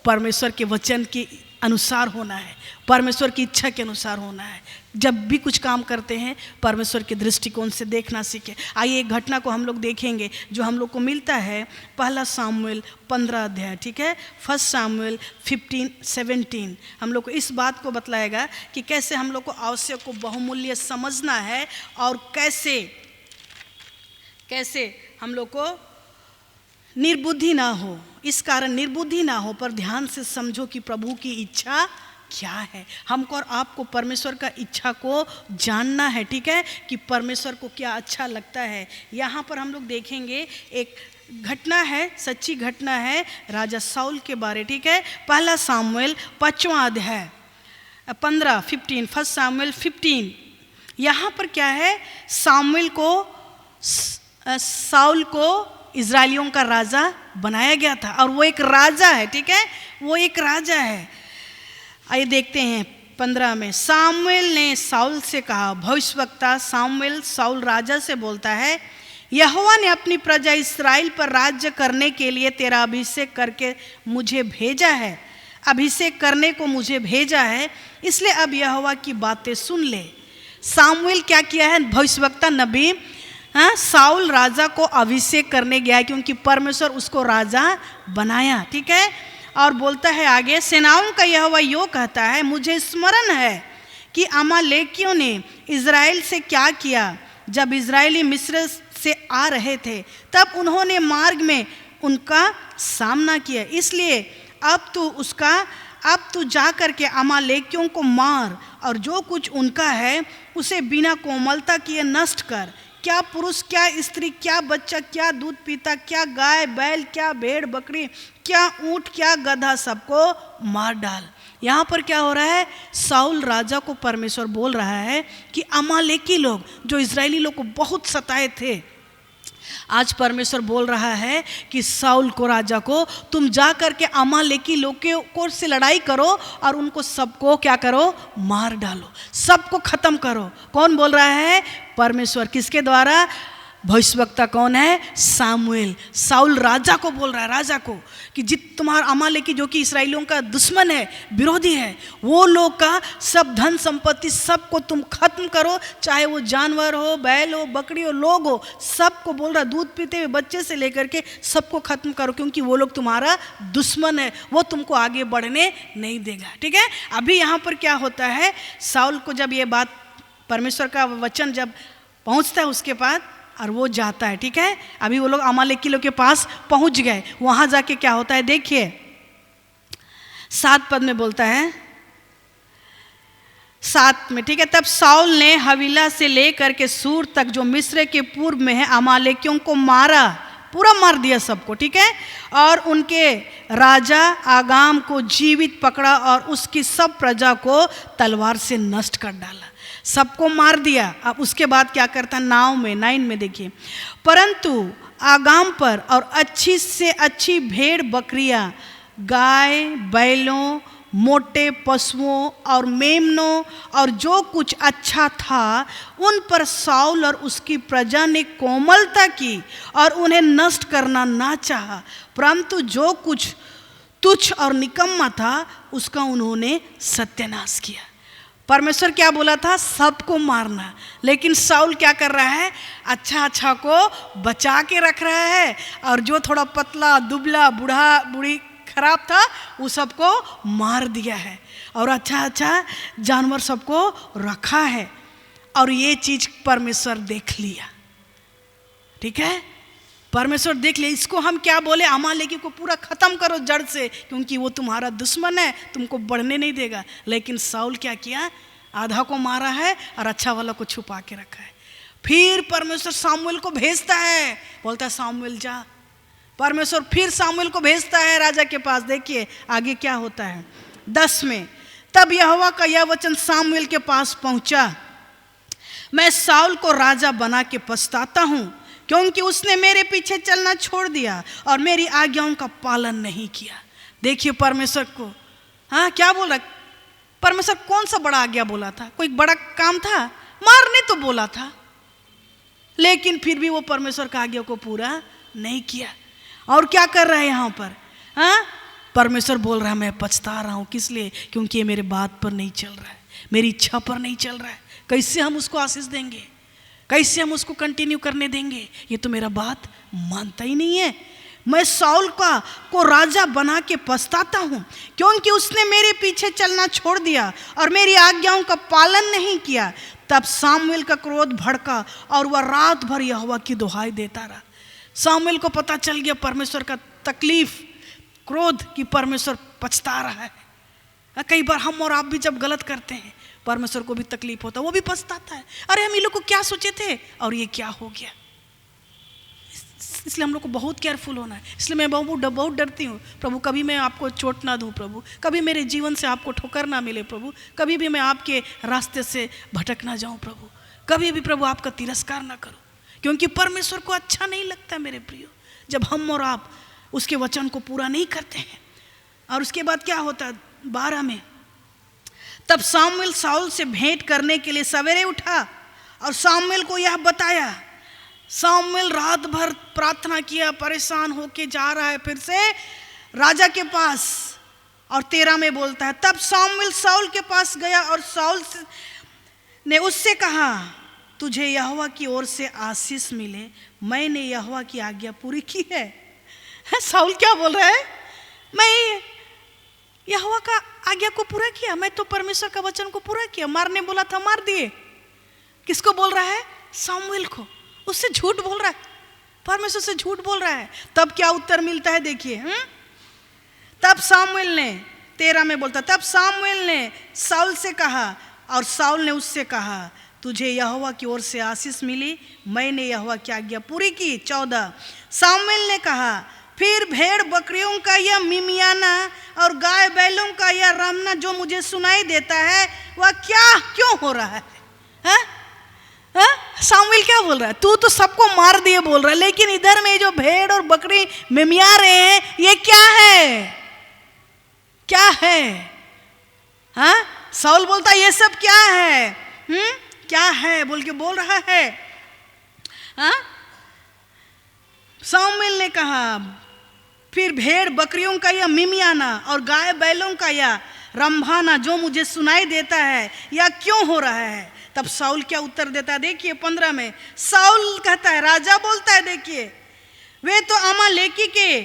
परमेश्वर के वचन के अनुसार होना है, परमेश्वर की इच्छा के अनुसार होना है। जब भी कुछ काम करते हैं, परमेश्वर के दृष्टिकोण से देखना सीखें। आइए एक घटना को हम लोग देखेंगे जो हम लोग को मिलता है पहला सामुएल 15 अध्याय। ठीक है, फर्स्ट सामुएल 15-17 हम लोग को इस बात को बतलाएगा कि कैसे हम लोग को आवश्यक को बहुमूल्य समझना है, और कैसे हम लोग को निर्बुद्धि ना हो। इस कारण निर्बुद्धि ना हो, पर ध्यान से समझो कि प्रभु की इच्छा क्या है। हमको और आपको परमेश्वर का इच्छा को जानना है। ठीक है, कि परमेश्वर को क्या अच्छा लगता है। यहाँ पर हम लोग देखेंगे एक घटना है, सच्ची घटना है राजा साउल के बारे। ठीक है, पहला सामुएल 5वां अध्याय 15 फर्स्ट सामुएल 15। यहाँ पर क्या है, साउल को इजराइलियों का राजा बनाया गया था, और वो एक राजा है। ठीक है, वो एक राजा है। आइए देखते हैं 15 में। सामुएल ने साउल से कहा, भविष्यवक्ता सामुएल साउल राजा से बोलता है, यहोवा ने अपनी प्रजा इस्राएल पर राज्य करने के लिए तेरा अभिषेक करके मुझे भेजा है, अभिषेक करने को मुझे भेजा है, इसलिए अब यहोवा की बातें सुन ले। सामुएल क्या किया है, भविष्यवक्ता नबी साउल राजा को अभिषेक करने गया है, क्योंकि परमेश्वर उसको राजा बनाया। ठीक है, और बोलता है आगे, सेनाओं का यहोवा यो कहता है, मुझे स्मरण है कि अमालेकियों ने इज़राइल से क्या किया। जब इज़राइली मिस्र से आ रहे थे, तब उन्होंने मार्ग में उनका सामना किया, इसलिए अब तू जा करके अमालेकियों को मार, और जो कुछ उनका है उसे बिना कोमलता किए नष्ट कर। क्या पुरुष, क्या स्त्री, क्या बच्चा, क्या दूध पीता, क्या गाय बैल, क्या भेड़ बकरी, क्या ऊंट, क्या गधा, सबको मार डाल। यहाँ पर क्या हो रहा है, साउल राजा को परमेश्वर बोल रहा है कि अमालेकी लोग जो इजरायली लोग को बहुत सताए थे, आज परमेश्वर बोल रहा है कि साउल को, राजा को, तुम जा करके अमालेकी लोगों से लड़ाई करो और उनको सबको क्या करो, मार डालो, सबको खत्म करो। कौन बोल रहा है? परमेश्वर। किसके द्वारा? भविष्यवक्ता कौन है? सामुएल। साउल राजा को बोल रहा है, राजा को, कि तुम्हारा अमालेकी जो कि इसराइलियों का दुश्मन है, विरोधी है, वो लोग का सब धन संपत्ति सबको तुम खत्म करो, चाहे वो जानवर हो, बैल हो, बकरी हो, लोग हो, सबको बोल रहा है, दूध पीते हुए बच्चे से लेकर के सबको खत्म करो, क्योंकि वो लोग तुम्हारा दुश्मन है, वो तुमको आगे बढ़ने नहीं देगा। ठीक है। अभी यहाँ पर क्या होता है, साउल को जब ये बात, परमेश्वर का वचन जब पहुँचता है उसके पास, और वो जाता है। ठीक है। अभी वो लोग अमालेकी लोग के पास पहुंच गए। वहां जाके क्या होता है देखिए, 7 पद में बोलता है, 7 में, ठीक है। तब साउल ने हवीला से लेकर के सूर तक जो मिस्र के पूर्व में है अमालेकियों को मारा, पूरा मार दिया सबको। ठीक है। और उनके राजा आगाम को जीवित पकड़ा और उसकी सब प्रजा को तलवार से नष्ट कर डाला, सबको मार दिया। अब उसके बाद क्या करता है, 9 में देखिए, परंतु आगाम पर और अच्छी से अच्छी भेड़ बकरियां, गाय बैलों, मोटे पशुओं और मेमनों और जो कुछ अच्छा था उन पर साउल और उसकी प्रजा ने कोमलता की और उन्हें नष्ट करना ना चाहा, परंतु जो कुछ तुच्छ और निकम्मा था उसका उन्होंने सत्यानाश किया। परमेश्वर क्या बोला था, सबको मारना, लेकिन साउल क्या कर रहा है, अच्छा को बचा के रख रहा है, और जो थोड़ा पतला दुबला बूढ़ा बूढ़ी खराब था वो सबको मार दिया है, और अच्छा जानवर सबको रखा है। और ये चीज परमेश्वर देख लिया। ठीक है। परमेश्वर देख लिया। इसको हम क्या बोले, अमालेकी को पूरा खत्म करो जड़ से, क्योंकि वो तुम्हारा दुश्मन है, तुमको बढ़ने नहीं देगा। लेकिन साउल क्या किया, आधा को मारा है और अच्छा वाला को छुपा के रखा है। फिर परमेश्वर सामुएल को भेजता है, बोलता है सामुएल जा। परमेश्वर फिर सामुएल को भेजता है राजा के पास। देखिए आगे क्या होता है 10 में, तब यहोवा का यह वचन सामुएल के पास पहुंचा, मैं साउल को राजा बना के पछताता हूं, क्योंकि उसने मेरे पीछे चलना छोड़ दिया और मेरी आज्ञाओं का पालन नहीं किया। देखिए परमेश्वर को, हाँ क्या बोल रहा, परमेश्वर कौन सा बड़ा आज्ञा बोला था, कोई बड़ा काम था, मारने तो बोला था, लेकिन फिर भी वो परमेश्वर का आज्ञा को पूरा नहीं किया। और क्या कर रहा है यहाँ पर, हाँ परमेश्वर बोल रहा है मैं पछता रहा हूँ, किस लिए, क्योंकि ये मेरे बात पर नहीं चल रहा है, मेरी इच्छा पर नहीं चल रहा है। कैसे हम उसको आशीष देंगे, कैसे हम उसको कंटिन्यू करने देंगे, ये तो मेरा बात मानता ही नहीं है। मैं साउल को राजा बना के पछताता हूँ, क्योंकि उसने मेरे पीछे चलना छोड़ दिया और मेरी आज्ञाओं का पालन नहीं किया। तब सामुएल का क्रोध भड़का और वह रात भर यहोवा की दुहाई देता रहा। सामुएल को पता चल गया परमेश्वर का तकलीफ, क्रोध, कि परमेश्वर पछता रहा है। कई बार हम और आप भी जब गलत करते हैं परमेश्वर को भी तकलीफ होता है, वो भी पछताता है, अरे हम ये लोग को क्या सोचे थे और ये क्या हो गया। इसलिए हम लोग को बहुत केयरफुल होना है। इसलिए मैं बहुत डरती हूँ, प्रभु कभी मैं आपको चोट ना दूँ, प्रभु कभी मेरे जीवन से आपको ठोकर ना मिले, प्रभु कभी भी मैं आपके रास्ते से भटक ना जाऊँ, प्रभु कभी भी प्रभु आपका तिरस्कार ना करूँ, क्योंकि परमेश्वर को अच्छा नहीं लगता मेरे प्रियो जब हम और आप उसके वचन को पूरा नहीं करते हैं। और उसके बाद क्या होता है 12 में, तब सामुएल साउल से भेंट करने के लिए सवेरे उठा और सामुएल को यह बताया। सामुएल रात भर प्रार्थना किया, परेशान होके जा रहा है फिर से राजा के पास। और 13 में बोलता है, तब सामुएल साउल के पास गया और साउल ने उससे कहा, तुझे यहोवा की ओर से आशीष मिले, मैंने यहोवा की आज्ञा पूरी की है। साउल क्या बोल रहा है, मैं यहोवा का आज्ञा को पूरा किया, मैं तो परमेश्वर का वचन को पूरा किया, मारने बोला था मार दिए। किसको बोल रहा है, सामुएल को। उससे झूठ बोल रहा है, परमेश्वर से झूठ बोल रहा है। तब क्या उत्तर मिलता है देखिए, तब सामुएल ने 13 में बोलता, तब सामुएल ने साउल से कहा और साउल ने उससे कहा, तुझे यहोवा की ओर से आशीष मिली, मैंने यहोवा की आज्ञा पूरी की। 14 सामुएल ने कहा, फिर भेड़ बकरियों का यह मिमियाना और गाय बैलों का यह रमना जो मुझे सुनाई देता है वह क्यों हो रहा है? सामुएल क्या बोल रहा है, तू तो सबको मार दिए बोल रहा है, लेकिन इधर में जो भेड़ और बकरी मिमिया रहे हैं ये क्या है, क्या है? हाँ साउल बोलता ये सब क्या है, क्या है बोल के बोल रहा है। हाँ सामुएल ने कहा, फिर भेड़ बकरियों का या मिमियाना और गाय बैलों का या रंभाना जो मुझे सुनाई देता है या क्यों हो रहा है? तब साउल क्या उत्तर देता है? देखिए 15 में साउल कहता है, राजा बोलता है, देखिए वे तो अमालेकी के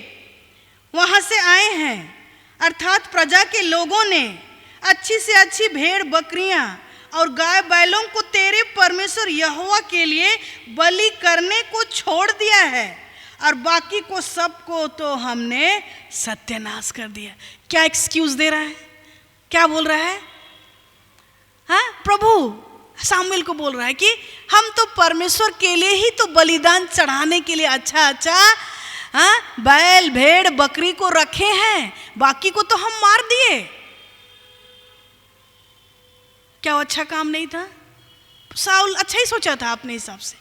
वहां से आए हैं, अर्थात प्रजा के लोगों ने अच्छी से अच्छी भेड़ बकरियां और गाय बैलों को तेरे परमेश्वर यहोवा के लिए बलि करने को छोड़ दिया है और बाकी को सबको तो हमने सत्यानाश कर दिया। क्या एक्सक्यूज दे रहा है? क्या बोल रहा है? हाँ, प्रभु सामुएल को बोल रहा है कि हम तो परमेश्वर के लिए ही तो बलिदान चढ़ाने के लिए अच्छा हाँ बैल भेड़ बकरी को रखे हैं, बाकी को तो हम मार दिए। क्या वो अच्छा काम नहीं था? साउल अच्छा ही सोचा था अपने हिसाब से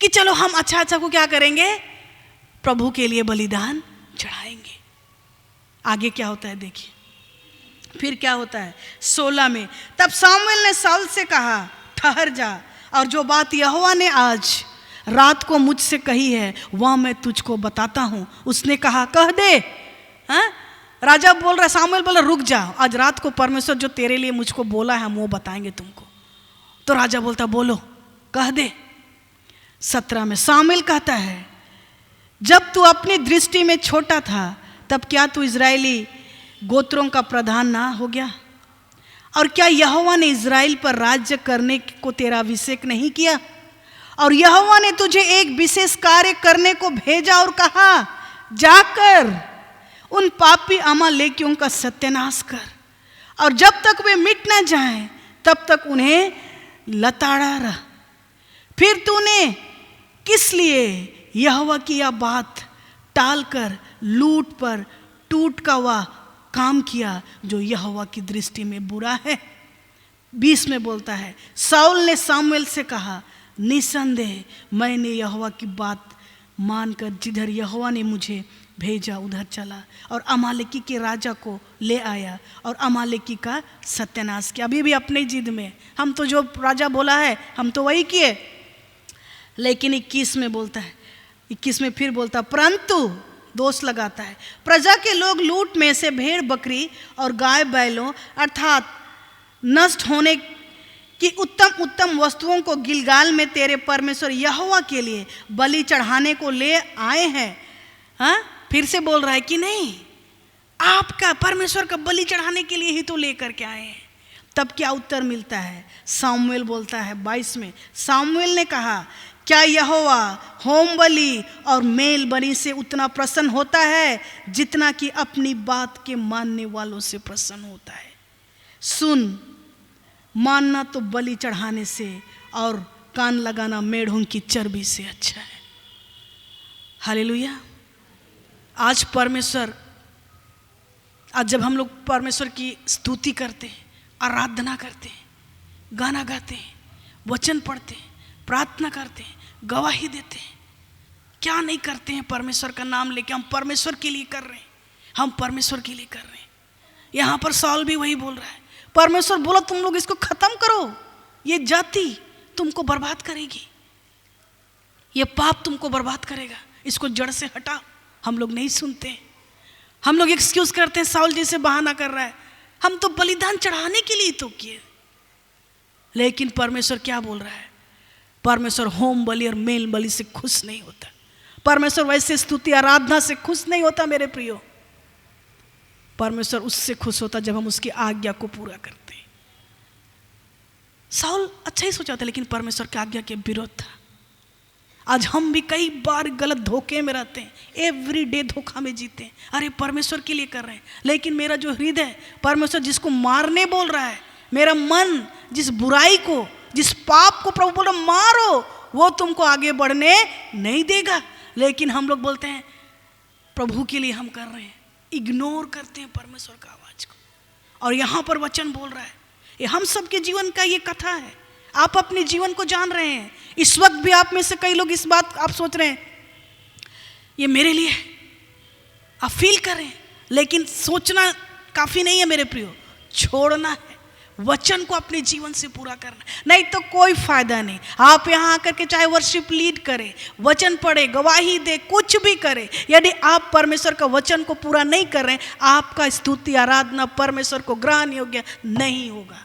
कि चलो हम अच्छा को क्या करेंगे, प्रभु के लिए बलिदान चढ़ाएंगे। आगे क्या होता है देखिए, फिर क्या होता है 16 में। तब सामुएल ने साउल से कहा, ठहर जा और जो बात यहोवा ने आज रात को मुझसे कही है वह मैं तुझको बताता हूं। उसने कहा, कह दे। हाँ, राजा बोल रहा, सामुएल बोला, रुक जाओ, आज रात को परमेश्वर जो तेरे लिए मुझको बोला है हम वो बताएंगे तुमको। तो राजा बोलता, बोलो, कह दे। 17 में सामुएल कहता है, जब तू अपनी दृष्टि में छोटा था तब क्या तू इजरायली गोत्रों का प्रधान ना हो गया? और क्या यहोवा ने इजराइल पर राज्य करने को तेरा अभिषेक नहीं किया? और यहोवा ने तुझे एक विशेष कार्य करने को भेजा और कहा, जाकर उन पापी अमालेकियों का सत्यानाश कर और जब तक वे मिट न जाएं तब तक उन्हें लताड़ा रह। फिर तूने किस लिए यहोवा की यह बात टालकर लूट पर टूट का वह काम किया जो यहोवा की दृष्टि में बुरा है? 20 में बोलता है, साउल ने सामुएल से कहा, निसंदेह मैंने यहोवा की बात मानकर जिधर यहोवा ने मुझे भेजा उधर चला और अमालेकी के राजा को ले आया और अमालेकी का सत्यानाश किया। अभी भी अपने जिद में, हम तो जो राजा बोला है हम तो वही किए। लेकिन 21 में बोलता है, 21 में फिर बोलता, परंतु दोष लगाता है, प्रजा के लोग लूट में से भेड़ बकरी और गाय बैलों अर्थात नष्ट होने की उत्तम उत्तम वस्तुओं को गिलगाल में तेरे परमेश्वर यहोवा के लिए बलि चढ़ाने को ले आए हैं। हाँ, फिर से बोल रहा है कि नहीं, आपका परमेश्वर का बलि चढ़ाने के लिए ही तो लेकर के आए हैं। तब क्या उत्तर मिलता है? सामुएल बोलता है 22 में, सामुएल ने कहा, क्या यहोवा होम बलि और मेल बलि से उतना प्रसन्न होता है जितना कि अपनी बात के मानने वालों से प्रसन्न होता है? सुन, मानना तो बलि चढ़ाने से और कान लगाना मेढ़ों की चर्बी से अच्छा है। हालेलुया। आज परमेश्वर, आज जब हम लोग परमेश्वर की स्तुति करते हैं, आराधना करते हैं, गाना गाते हैं, वचन पढ़ते हैं, प्रार्थना करते हैं, गवाही देते हैं, क्या नहीं करते हैं परमेश्वर का नाम लेके? हम परमेश्वर के लिए कर रहे हैं, हम परमेश्वर के लिए कर रहे हैं। यहाँ पर साउल भी वही बोल रहा है, परमेश्वर बोला तुम लोग इसको खत्म करो, ये जाति तुमको बर्बाद करेगी, ये पाप तुमको बर्बाद करेगा, इसको जड़ से हटाओ। हम लोग नहीं सुनते, हम लोग एक्सक्यूज करते हैं, साउल जैसे बहाना कर रहा है, हम तो बलिदान चढ़ाने के लिए तो किए। लेकिन परमेश्वर क्या बोल रहा है? परमेश्वर होम बलि और मेल बलि से खुश नहीं होता। परमेश्वर वैसे स्तुति आराधना से खुश नहीं होता मेरे प्रियो। परमेश्वर उससे खुश होता जब हम उसकी आज्ञा को पूरा करते हैं। साउल अच्छा ही सोचा था, लेकिन परमेश्वर की आज्ञा के विरोध था। आज हम भी कई बार गलत धोखे में रहते हैं, एवरी डे धोखा में जीते हैं। अरे परमेश्वर के लिए कर रहे हैं, लेकिन मेरा जो हृदय, परमेश्वर जिसको मारने बोल रहा है, मेरा मन जिस बुराई को, जिस पाप को प्रभु बोल रहा मारो, वो तुमको आगे बढ़ने नहीं देगा। लेकिन हम लोग बोलते हैं प्रभु के लिए हम कर रहे हैं, इग्नोर करते हैं परमेश्वर का आवाज को। और यहाँ पर वचन बोल रहा है, ये हम सबके जीवन का ये कथा है। आप अपने जीवन को जान रहे हैं। इस वक्त भी आप में से कई लोग इस बात आप सोच रहे हैं ये मेरे लिए, आप फील कर रहे हैं, लेकिन सोचना काफी नहीं है मेरे प्रियो, छोड़ना है। वचन को अपने जीवन से पूरा करना, नहीं तो कोई फायदा नहीं। आप यहाँ आकर के चाहे वर्शिप लीड करें, वचन पढ़े, गवाही दे, कुछ भी करें, यदि आप परमेश्वर का वचन को पूरा नहीं कर रहे, आपका स्तुति आराधना परमेश्वर को ग्रहण योग्य नहीं होगा।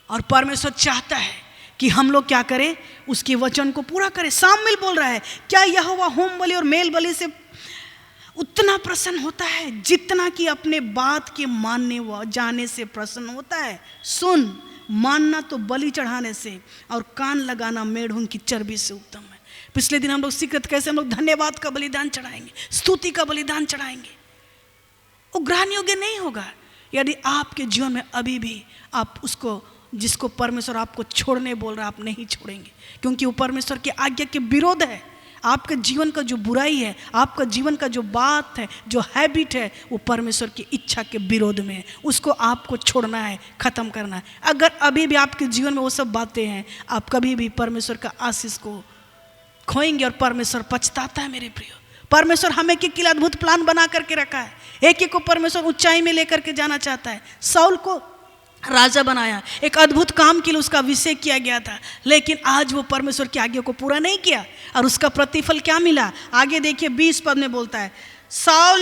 और परमेश्वर चाहता है कि हम लोग क्या करें, उसके वचन को पूरा करें। सामुएल बोल रहा है, क्या यहोवा होम बलि और मेल बलि से उतना प्रसन्न होता है जितना कि अपने बात के मानने व जाने से प्रसन्न होता है? सुन, मानना तो बलि चढ़ाने से और कान लगाना मेढ़ों की चर्बी से उत्तम है। पिछले दिन हम लोग सीख रहे थे कैसे हम लोग धन्यवाद का बलिदान चढ़ाएंगे, स्तुति का बलिदान चढ़ाएंगे। वो ग्रहण योग्य नहीं होगा यदि आपके जीवन में अभी भी आप उसको, जिसको परमेश्वर आपको छोड़ने बोल रहा है, आप नहीं छोड़ेंगे, क्योंकि वो परमेश्वर की आज्ञा के विरोध है। आपके जीवन का जो बुराई है, आपका जीवन का जो बात है, जो हैबिट है, वो परमेश्वर की इच्छा के विरोध में है। उसको आपको छोड़ना है, ख़त्म करना है। अगर अभी भी आपके जीवन में वो सब बातें हैं, आप कभी भी परमेश्वर का आशीष को खोएंगे और परमेश्वर पछताता है। मेरे प्रियो, परमेश्वर हमें के लिए अद्भुत प्लान बना करके रखा है। एक एक को परमेश्वर ऊंचाई में लेकर के जाना चाहता है। साउल को राजा बनाया, एक अद्भुत काम के लिए उसका अभिषेक किया गया था, लेकिन आज वो परमेश्वर की आज्ञा को पूरा नहीं किया और उसका प्रतिफल क्या मिला? आगे देखिए 20 पद में बोलता है, साउल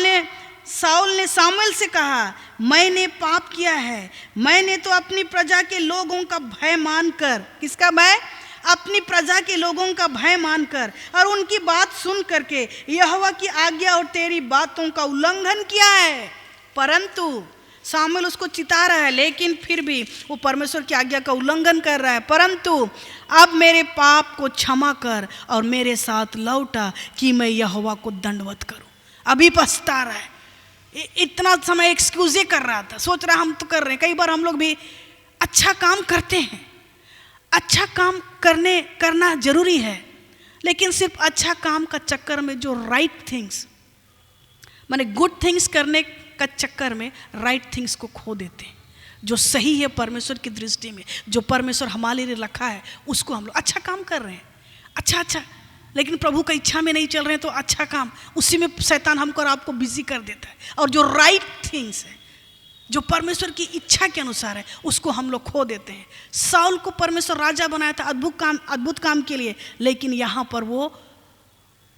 ने सामुएल से कहा, मैंने पाप किया है। मैंने तो अपनी प्रजा के लोगों का भय मानकर, किसका भय? अपनी प्रजा के लोगों का भय मानकर और उनकी बात सुन करके यहोवा की आज्ञा और तेरी बातों का उल्लंघन किया है। परंतु सामुएल उसको चिता रहा है, लेकिन फिर भी वो परमेश्वर की आज्ञा का उल्लंघन कर रहा है। परंतु अब मेरे पाप को क्षमा कर और मेरे साथ लौटा कि मैं यहोवा को दंडवत करूं। अभी पछता रहा है, इतना समय एक्सक्यूज़े कर रहा था, सोच रहा हम तो कर रहे हैं। कई बार हम लोग भी अच्छा काम करते हैं, अच्छा काम करना जरूरी है, लेकिन सिर्फ अच्छा काम का चक्कर में जो राइट थिंग्स, माने गुड थिंग्स करने का चक्कर में राइट थिंग्स को खो देते हैं। जो सही है परमेश्वर की दृष्टि में, जो परमेश्वर हमारे लिए रखा है, उसको हम लोग अच्छा काम कर रहे हैं, अच्छा, लेकिन प्रभु का इच्छा में नहीं चल रहे हैं, तो अच्छा काम उसी में शैतान हमको और आपको बिजी कर देता है। और जो राइट थिंग्स है, जो परमेश्वर की इच्छा के अनुसार है, उसको हम लोग खो देते हैं। साउल को परमेश्वर राजा बनाया था अद्भुत काम के लिए, लेकिन यहाँ पर वो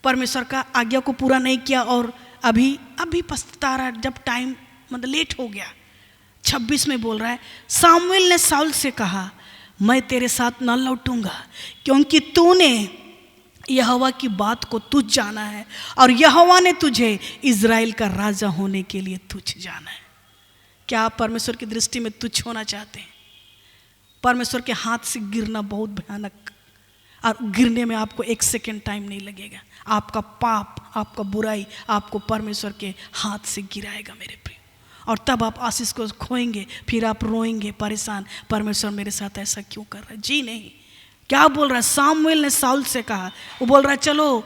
परमेश्वर का आज्ञा को पूरा नहीं किया और अभी पछता रहा, जब टाइम मतलब लेट हो गया। 26 में बोल रहा है, सामुएल ने साउल से कहा, मैं तेरे साथ न लौटूंगा, क्योंकि तूने यहोवा की बात को तुझ जाना है और यहोवा ने तुझे इज़राइल का राजा होने के लिए तुझ जाना है। क्या आप परमेश्वर की दृष्टि में तुच्छ होना चाहते हैं? परमेश्वर के हाथ से गिरना बहुत भयानक, और गिरने में आपको 1 सेकेंड टाइम नहीं लगेगा। आपका पाप, आपका बुराई आपको परमेश्वर के हाथ से गिराएगा मेरे प्रिय, और तब आप आशीष को खोएंगे, फिर आप रोएंगे परेशान, परमेश्वर मेरे साथ ऐसा क्यों कर रहा है? जी नहीं। क्या बोल रहा है? सामुएल ने साउल से कहा, वो बोल रहा है चलो,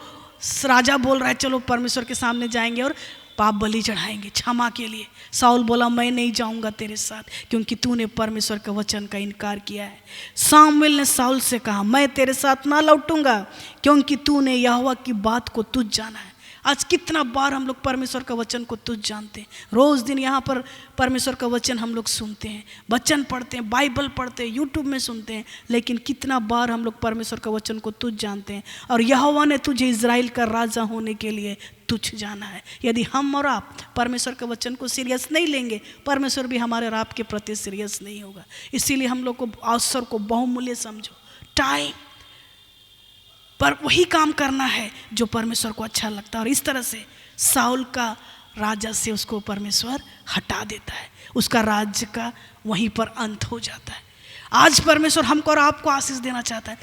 राजा बोल रहा है चलो परमेश्वर के सामने जाएंगे और पाप बलि चढ़ाएंगे क्षमा के लिए। साउल बोला, मैं नहीं जाऊंगा तेरे साथ, क्योंकि तूने परमेश्वर के वचन का इनकार किया है। सामुएल ने साउल से कहा, मैं तेरे साथ ना लौटूंगा, क्योंकि तूने यहोवा की बात को तुझ जाना है। आज कितना बार हम लोग परमेश्वर का वचन को तुझ जानते हैं। रोज़ दिन यहाँ पर परमेश्वर का वचन हम लोग सुनते हैं, वचन पढ़ते हैं, बाइबल पढ़ते हैं, यूट्यूब में सुनते हैं, लेकिन कितना बार हम लोग परमेश्वर का वचन को तुझ जानते हैं? और यहोवा ने तुझे इज़राइल का राजा होने के लिए तुझ जाना है। यदि हम और आप परमेश्वर के वचन को सीरियस नहीं लेंगे, परमेश्वर भी हमारे और आपके प्रति सीरियस नहीं होगा। इसीलिए हम लोग को अवसर को बहुमूल्य समझो, टाइम पर वही काम करना है जो परमेश्वर को अच्छा लगता है। और इस तरह से साउल का राजा से उसको परमेश्वर हटा देता है, उसका राज्य का वहीं पर अंत हो जाता है। आज परमेश्वर हमको और आपको आशीष देना चाहता है,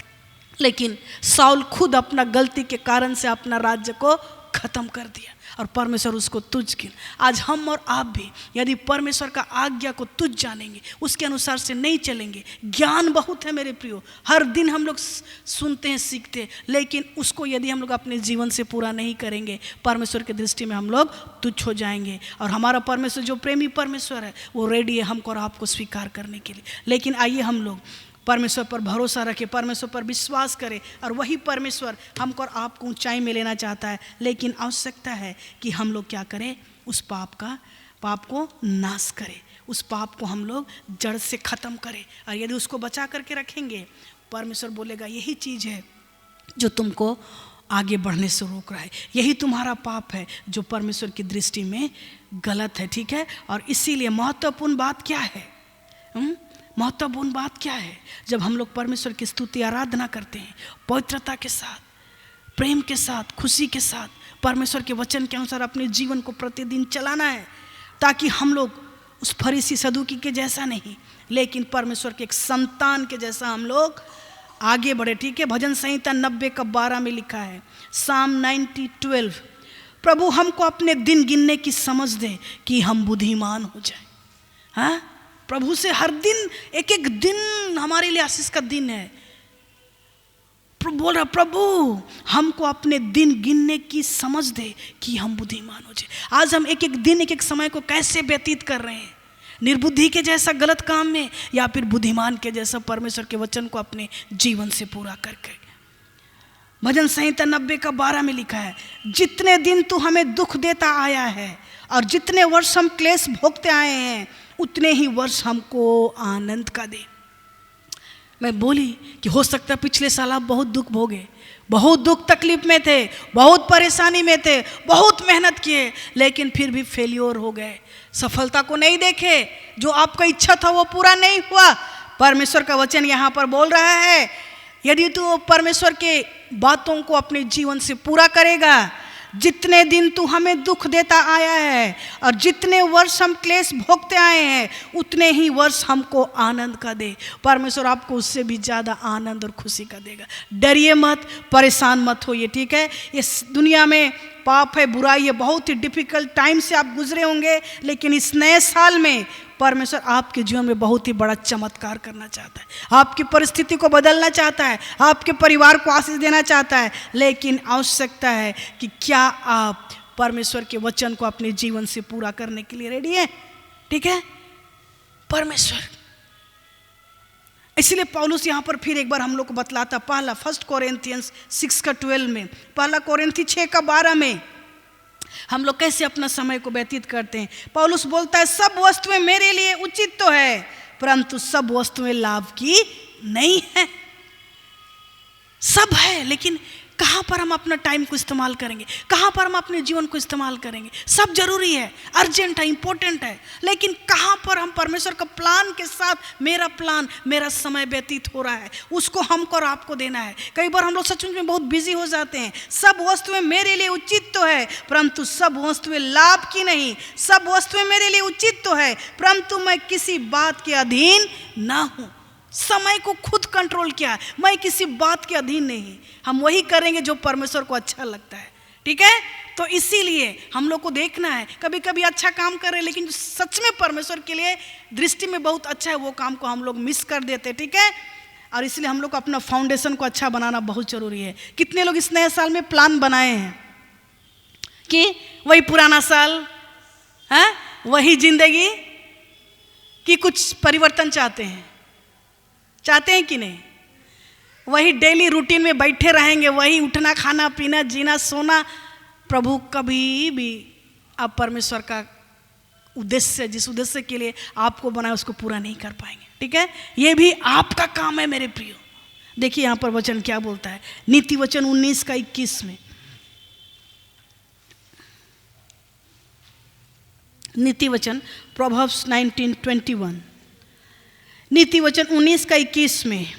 लेकिन साउल खुद अपना गलती के कारण से अपना राज्य को खत्म कर दिया और परमेश्वर उसको तुझ गिन। आज हम और आप भी यदि परमेश्वर का आज्ञा को तुझ जानेंगे, उसके अनुसार से नहीं चलेंगे। ज्ञान बहुत है मेरे प्रियो, हर दिन हम लोग सुनते हैं, सीखते हैं, लेकिन उसको यदि हम लोग अपने जीवन से पूरा नहीं करेंगे, परमेश्वर की दृष्टि में हम लोग तुच्छ हो जाएंगे। और हमारा परमेश्वर जो प्रेमी परमेश्वर है, वो रेडी है हमको और आपको स्वीकार करने के लिए। लेकिन आइए हम लोग परमेश्वर पर भरोसा रखें, परमेश्वर पर विश्वास करें, और वही परमेश्वर हमको और आपको ऊंचाई में लेना चाहता है। लेकिन आवश्यकता है कि हम लोग क्या करें? उस पाप को नाश करें, उस पाप को हम लोग जड़ से ख़त्म करें। और यदि उसको बचा करके रखेंगे, परमेश्वर बोलेगा यही चीज़ है जो तुमको आगे बढ़ने से रोक रहा है, यही तुम्हारा पाप है जो परमेश्वर की दृष्टि में गलत है, ठीक है। और इसीलिए महत्वपूर्ण बात क्या है, महत्वपूर्ण बात क्या है, जब हम लोग परमेश्वर की स्तुति आराधना करते हैं पवित्रता के साथ, प्रेम के साथ, खुशी के साथ, परमेश्वर के वचन के अनुसार अपने जीवन को प्रतिदिन चलाना है, ताकि हम लोग उस फरीसी सदूकी के जैसा नहीं, लेकिन परमेश्वर के एक संतान के जैसा हम लोग आगे बढ़े, ठीक है। भजन संहिता 90:12 में लिखा है, साम 90:12, प्रभु हमको अपने दिन गिनने की समझ दे कि हम बुद्धिमान हो जाए। हाँ, प्रभु से हर दिन एक एक दिन हमारे लिए आशीष का दिन है। बोल रहा प्रभु हमको अपने दिन गिनने की समझ दे कि हम बुद्धिमान हो जाए। आज हम एक एक दिन एक एक समय को कैसे व्यतीत कर रहे हैं, निर्बुद्धि के जैसा गलत काम में, या फिर बुद्धिमान के जैसा परमेश्वर के वचन को अपने जीवन से पूरा करके। भजन संहिता 90:12 में लिखा है, जितने दिन तू हमें दुख देता आया है और जितने वर्ष हम क्लेश भोगते आए हैं, उतने ही वर्ष हमको आनंद का दे। मैं बोली कि हो सकता है पिछले साल आप बहुत दुख भोगे, बहुत दुख तकलीफ में थे, बहुत परेशानी में थे, बहुत मेहनत किए, लेकिन फिर भी फेलियर हो गए, सफलता को नहीं देखे, जो आपका इच्छा था वो पूरा नहीं हुआ। परमेश्वर का वचन यहाँ पर बोल रहा है, यदि तू परमेश्वर के बातों को अपने जीवन से पूरा करेगा, जितने दिन तू हमें दुख देता आया है और जितने वर्ष हम क्लेश भोगते आए हैं, उतने ही वर्ष हमको आनंद का दे। परमेश्वर आपको उससे भी ज़्यादा आनंद और खुशी का देगा। डरिए मत, परेशान मत होइए, ठीक है। इस दुनिया में पाप है, बुराई है, बहुत ही डिफिकल्ट टाइम से आप गुजरे होंगे, लेकिन इस नए साल में परमेश्वर आपके जीवन में बहुत ही बड़ा चमत्कार करना चाहता है, आपकी परिस्थिति को बदलना चाहता है, आपके परिवार को आशीष देना चाहता है। लेकिन आवश्यकता है कि क्या आप परमेश्वर के वचन को अपने जीवन से पूरा करने के लिए रेडी हैं, ठीक है। परमेश्वर, इसलिए पौलुस यहाँ पर फिर एक बार हम लोग को बतलाता, पहला 1 कोरिन्थियंस 6:12 में, पहला कोरिन्थी 6:12 में हम लोग कैसे अपना समय को व्यतीत करते हैं। पौलुस बोलता है, सब वस्तुएं मेरे लिए उचित तो है, परंतु सब वस्तुएं लाभ की नहीं है। सब है, लेकिन कहाँ पर हम अपना टाइम को इस्तेमाल करेंगे, कहाँ पर हम अपने जीवन को इस्तेमाल करेंगे। सब जरूरी है, अर्जेंट है, इंपॉर्टेंट है, लेकिन कहाँ पर हम परमेश्वर का प्लान के साथ, मेरा प्लान, मेरा समय व्यतीत हो रहा है, उसको हमको और आपको देना है। कई बार हम लोग सचमुच में बहुत बिजी हो जाते हैं। सब वस्तुएं मेरे लिए उचित तो है, परंतु सब वस्तुएं लाभ की नहीं। सब वस्तुएं मेरे लिए उचित तो है, परंतु मैं किसी बात के अधीन ना हूँ। समय को खुद कंट्रोल किया, मैं किसी बात के अधीन नहीं। हम वही करेंगे जो परमेश्वर को अच्छा लगता है, ठीक है। तो इसीलिए हम लोग को देखना है, कभी कभी अच्छा काम कर रहे हैं, लेकिन जो सच में परमेश्वर के लिए दृष्टि में बहुत अच्छा है, वो काम को हम लोग मिस कर देते, ठीक है। और इसलिए हम लोग को अपना फाउंडेशन को अच्छा बनाना बहुत जरूरी है। कितने लोग इस नए साल में प्लान बनाए हैं कि वही पुराना साल है, वही जिंदगी, कि कुछ परिवर्तन चाहते हैं कि नहीं? वही डेली रूटीन में बैठे रहेंगे, वही उठना, खाना, पीना, जीना, सोना। प्रभु कभी भी आप परमेश्वर का उद्देश्य, जिस उद्देश्य के लिए आपको बनाया, उसको पूरा नहीं कर पाएंगे, ठीक है। ये भी आपका काम है मेरे प्रियो। देखिए यहाँ पर वचन क्या बोलता है, नीति वचन 19:21 में। नीति वचन प्रोवर्ब्स 19:21, नीति वचन 19:21 में,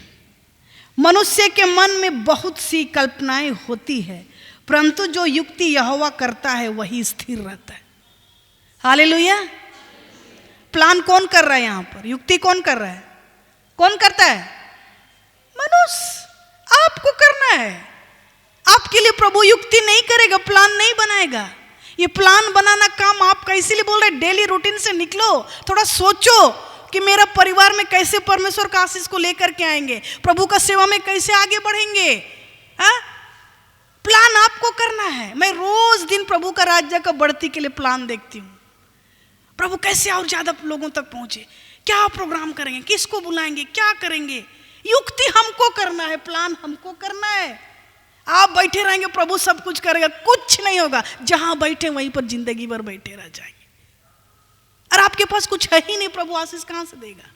मनुष्य के मन में बहुत सी कल्पनाएं होती है, परंतु जो युक्ति यहोवा करता है वही स्थिर रहता है। हालेलुया। प्लान कौन कर रहा है यहाँ पर? युक्ति कौन कर रहा है? कौन करता है? मनुष्य। आपको करना है। आपके लिए प्रभु युक्ति नहीं करेगा, प्लान नहीं बनाएगा। ये प्लान बनाना काम आपका। इसीलिए बोल रहे डेली रूटीन से निकलो, थोड़ा सोचो कि मेरा परिवार में कैसे परमेश्वर का आशीष को लेकर के आएंगे, प्रभु का सेवा में कैसे आगे बढ़ेंगे। प्लान आपको करना है। मैं रोज दिन प्रभु का राज्य का बढ़ती के लिए प्लान देखती हूँ। प्रभु कैसे और ज्यादा लोगों तक पहुंचे, क्या प्रोग्राम करेंगे, किसको बुलाएंगे, क्या करेंगे। युक्ति हमको करना है, प्लान हमको करना है। आप बैठे रहेंगे, प्रभु सब कुछ करेगा, कुछ नहीं होगा। जहां बैठे वहीं पर जिंदगी भर बैठे रह जाएंगे। और आपके पास कुछ है ही नहीं, प्रभु आशीष कहां से देगा?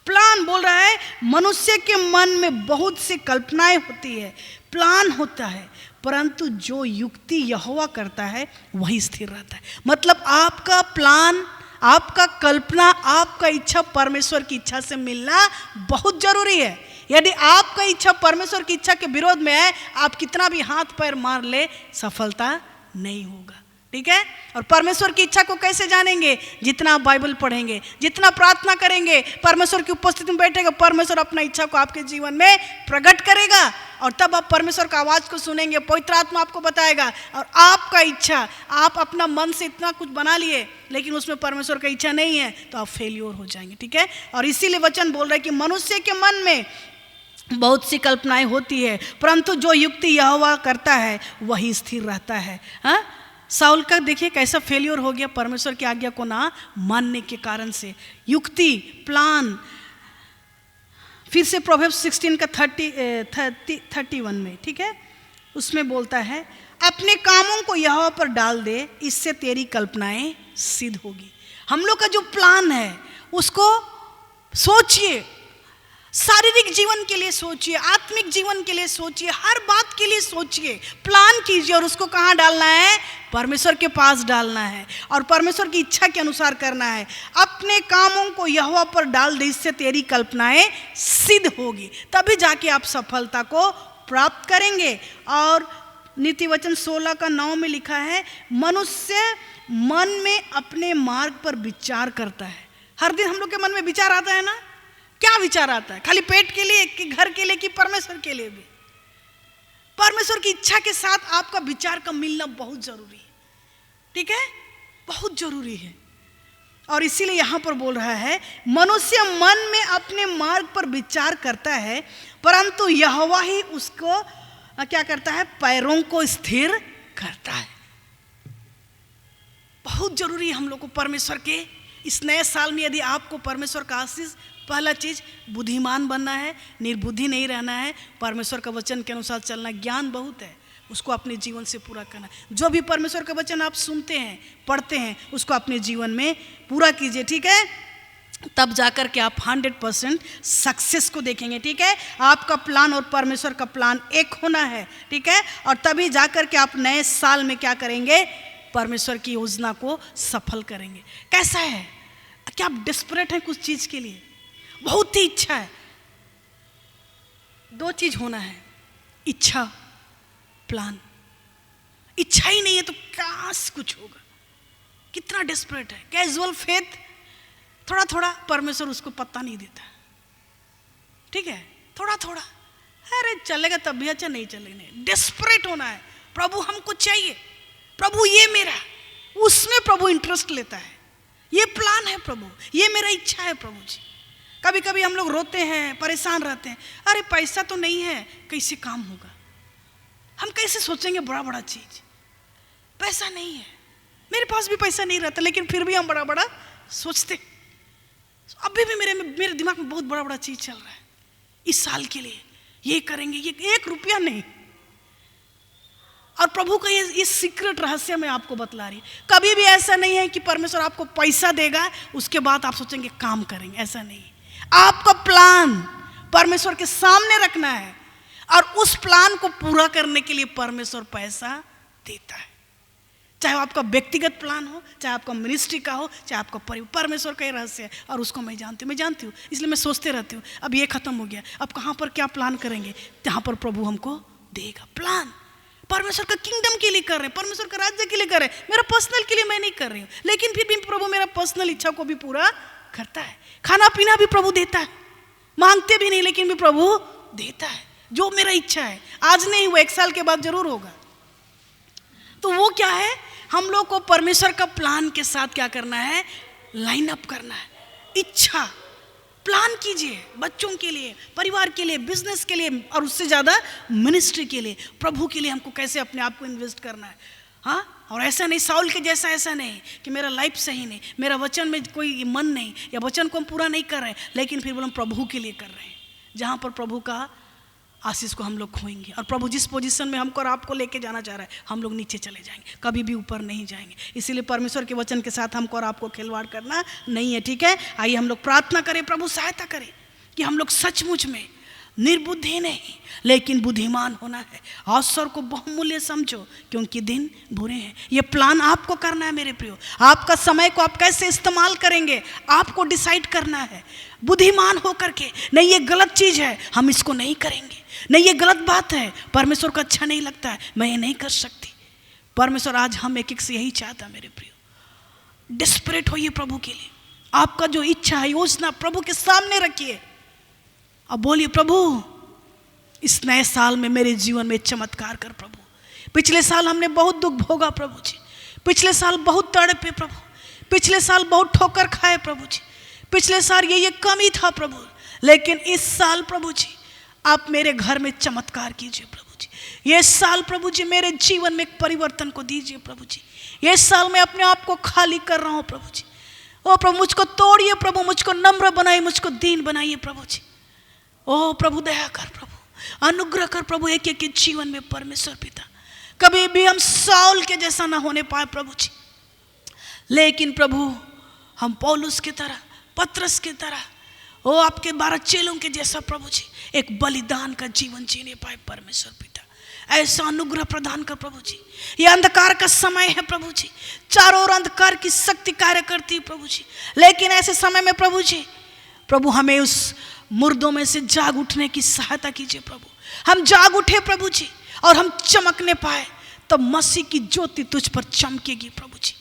प्लान बोल रहा है मनुष्य के मन में बहुत सी कल्पनाएं होती है, प्लान होता है, परंतु जो युक्ति यहोवा करता है वही स्थिर रहता है। मतलब आपका प्लान, आपका कल्पना, आपका इच्छा परमेश्वर की इच्छा से मिलना बहुत जरूरी है। यदि आपका इच्छा परमेश्वर की इच्छा के विरोध में है, आप कितना भी हाथ पैर मार ले, सफलता नहीं होगा। ठीक है? और परमेश्वर की इच्छा को कैसे जानेंगे? जितना आप बाइबल पढ़ेंगे, जितना प्रार्थना करेंगे, परमेश्वर की उपस्थिति में बैठेगा, परमेश्वर अपना इच्छा को आपके जीवन में प्रकट करेगा और तब आप परमेश्वर का आवाज को सुनेंगे, पवित्र आत्मा आपको बताएगा। और आपका इच्छा, आप अपना मन से इतना कुछ बना लिए लेकिन उसमें परमेश्वर का इच्छा नहीं है, तो आप फेल्योर हो जाएंगे। ठीक है? और इसीलिए वचन बोल रहा है कि मनुष्य के मन में बहुत सी कल्पनाएं होती है, परंतु जो युक्ति यहोवा करता है वही स्थिर रहता है। हाँ, साउल का देखिए कैसा फेलियर हो गया परमेश्वर की आज्ञा को ना मानने के कारण से। युक्ति, प्लान। फिर से प्रोवर्ब्स 16 का 31 में, ठीक है, उसमें बोलता है अपने कामों को यहोवा पर डाल दे, इससे तेरी कल्पनाएं सिद्ध होगी। हम लोग का जो प्लान है उसको सोचिए, शारीरिक जीवन के लिए सोचिए, आत्मिक जीवन के लिए सोचिए, हर बात के लिए सोचिए, प्लान कीजिए और उसको कहाँ डालना है? परमेश्वर के पास डालना है और परमेश्वर की इच्छा के अनुसार करना है। अपने कामों को यहोवा पर डाल दे, इससे तेरी कल्पनाएं सिद्ध होगी, तभी जाके आप सफलता को प्राप्त करेंगे। और नीति वचन 16 का 9 में लिखा है मनुष्य मन में अपने मार्ग पर विचार करता है। हर दिन हम लोग के मन में विचार आता है ना? क्या विचार आता है? खाली पेट के लिए कि घर के लिए कि परमेश्वर के लिए भी? परमेश्वर की इच्छा के साथ आपका विचार का मिलना बहुत जरूरी है। ठीक है? बहुत जरूरी है। और इसीलिए यहां पर बोल रहा है मनुष्य मन में अपने मार्ग पर विचार करता है, परंतु यहोवा ही उसको क्या करता है? पैरों को स्थिर करता है। बहुत जरूरी है हम लोग को परमेश्वर के इस नए साल में, यदि आपको परमेश्वर का आशीष, पहला चीज बुद्धिमान बनना है, निर्बुद्धि नहीं रहना है, परमेश्वर का वचन के अनुसार चलना। ज्ञान बहुत है, उसको अपने जीवन से पूरा करना। जो भी परमेश्वर का वचन आप सुनते हैं, पढ़ते हैं, उसको अपने जीवन में पूरा कीजिए। ठीक है? तब जाकर के आप 100% सक्सेस को देखेंगे। ठीक है? आपका प्लान और परमेश्वर का प्लान एक होना है। ठीक है? और तभी जाकर के आप नए साल में क्या करेंगे? परमेश्वर की योजना को सफल करेंगे। कैसा है? क्या आप डेस्परेट हैं कुछ चीज के लिए? बहुत ही इच्छा है। दो चीज होना है, इच्छा, प्लान। इच्छा ही नहीं है तो काश कुछ होगा। कितना डेस्परेट है। कैजुअल फेथ, थोड़ा थोड़ा, परमेश्वर उसको पत्ता नहीं देता। ठीक है? थोड़ा थोड़ा, अरे चलेगा तब भी अच्छा, नहीं चलेगा नहीं। डेस्परेट होना है, प्रभु हमको चाहिए, प्रभु ये मेरा, उसमें प्रभु इंटरेस्ट लेता है। ये प्लान है प्रभु, ये मेरा इच्छा है प्रभु जी। कभी कभी हम लोग रोते हैं, परेशान रहते हैं, अरे पैसा तो नहीं है, कैसे काम होगा? हम कैसे सोचेंगे बड़ा बड़ा चीज? पैसा नहीं है, मेरे पास भी पैसा नहीं रहता, लेकिन फिर भी हम बड़ा बड़ा सोचते। अभी भी मेरे दिमाग में बहुत बड़ा बड़ा चीज चल रहा है। इस साल के लिए ये करेंगे, ये 1 रुपया नहीं। और प्रभु का ये सीक्रेट रहस्य मैं आपको बतला रही। कभी भी ऐसा नहीं है कि परमेश्वर आपको पैसा देगा उसके बाद आप सोचेंगे काम करेंगे, ऐसा नहीं। आपका प्लान परमेश्वर के सामने रखना है और उस प्लान को पूरा करने के लिए परमेश्वर पैसा देता है। चाहे वो आपका व्यक्तिगत प्लान हो, चाहे आपका मिनिस्ट्री का हो, चाहे आपका परिवार, परमेश्वर का ही रहस्य है और उसको मैं जानती हूँ। इसलिए मैं सोचते रहती हूँ अब ये खत्म हो गया, अब कहाँ पर क्या प्लान करेंगे, जहाँ पर प्रभु हमको देगा। प्लान परमेश्वर का किंगडम के लिए कर रहे हैं, परमेश्वर का राज्य के लिए कर रहे हैं। मेरा पर्सनल के लिए मैं नहीं कर रही हूँ, लेकिन फिर भी प्रभु मेरा पर्सनल इच्छा को भी पूरा करता है। खाना पीना भी प्रभु देता है, मांगते भी नहीं लेकिन भी प्रभु देता है। जो मेरा इच्छा है, आज नहीं हुआ 1 साल के बाद जरूर होगा। तो वो क्या है? हम लोग को परमेश्वर का प्लान के साथ क्या करना है? लाइन अप करना है। इच्छा, प्लान कीजिए बच्चों के लिए, परिवार के लिए, बिजनेस के लिए और उससे ज़्यादा मिनिस्ट्री के लिए, प्रभु के लिए हमको कैसे अपने आप को इन्वेस्ट करना है। हाँ, और ऐसा नहीं साउल के जैसा, ऐसा नहीं कि मेरा लाइफ सही नहीं, मेरा वचन में कोई मन नहीं, या वचन को हम पूरा नहीं कर रहे, लेकिन फिर बोल हम प्रभु के लिए कर रहे हैं। जहाँ पर प्रभु का आशीष को हम लोग खोएंगे। और प्रभु जिस पोजीशन में हमको और आपको लेके जाना चाह रहा है, हम लोग नीचे चले जाएंगे, कभी भी ऊपर नहीं जाएंगे। इसीलिए परमेश्वर के वचन के साथ हमको और आपको खिलवाड़ करना नहीं है, ठीक है। आइए हम लोग प्रार्थना करें, प्रभु सहायता करें कि हम लोग सचमुच में निर्बुद्धि नहीं लेकिन बुद्धिमान होना है। अवसर को बहुमूल्य समझो क्योंकि दिन बुरे हैं। ये प्लान आपको करना है मेरे प्रियो। आपका समय को आप कैसे इस्तेमाल करेंगे आपको डिसाइड करना है, बुद्धिमान होकर के। नहीं ये गलत चीज़ है, हम इसको नहीं करेंगे। नहीं ये गलत बात है, परमेश्वर को अच्छा नहीं लगता है, मैं ये नहीं कर सकती। परमेश्वर आज हम एक से यही चाहता है मेरे प्रियो। डिस्परेट होइए प्रभु के लिए। आपका जो इच्छा है, योजना प्रभु के सामने रखिए। अब बोलिए, प्रभु इस नए साल में मेरे जीवन में चमत्कार कर प्रभु। पिछले साल हमने बहुत दुख भोगा प्रभु जी, पिछले साल बहुत तड़पे प्रभु, पिछले साल बहुत ठोकर खाए प्रभु जी, पिछले साल ये कमी था प्रभु। लेकिन इस साल प्रभु जी आप मेरे घर में चमत्कार कीजिए प्रभु जी। ये साल प्रभु जी मेरे जीवन में एक परिवर्तन को दीजिए प्रभु जी। ये साल मैं अपने आप को खाली कर रहा हूँ प्रभु जी। ओ प्रभु मुझको तोड़िए प्रभु, मुझको नम्र बनाइए, मुझको दीन बनाइए प्रभु जी। ओ प्रभु दया कर प्रभु, अनुग्रह कर प्रभु। एक एक के जीवन में परमेश्वर पिता कभी भी हम साउल के जैसा ना होने पाए प्रभु जी, लेकिन प्रभु हम पौलुस की तरह, पतरस की तरह, ओ आपके 12 चेलों के जैसा प्रभु जी एक बलिदान का जीवन जीने पाए परमेश्वर पिता। ऐसा अनुग्रह प्रदान कर प्रभु जी। ये अंधकार का समय है प्रभु जी, चारों ओर अंधकार की शक्ति कार्य करती है प्रभु जी। लेकिन ऐसे समय में प्रभु जी, प्रभु हमें उस मुर्दों में से जाग उठने की सहायता कीजिए प्रभु। हम जाग उठे प्रभु जी और हम चमकने पाए, तब मसीह की ज्योति तुझ पर चमकेगी प्रभु जी।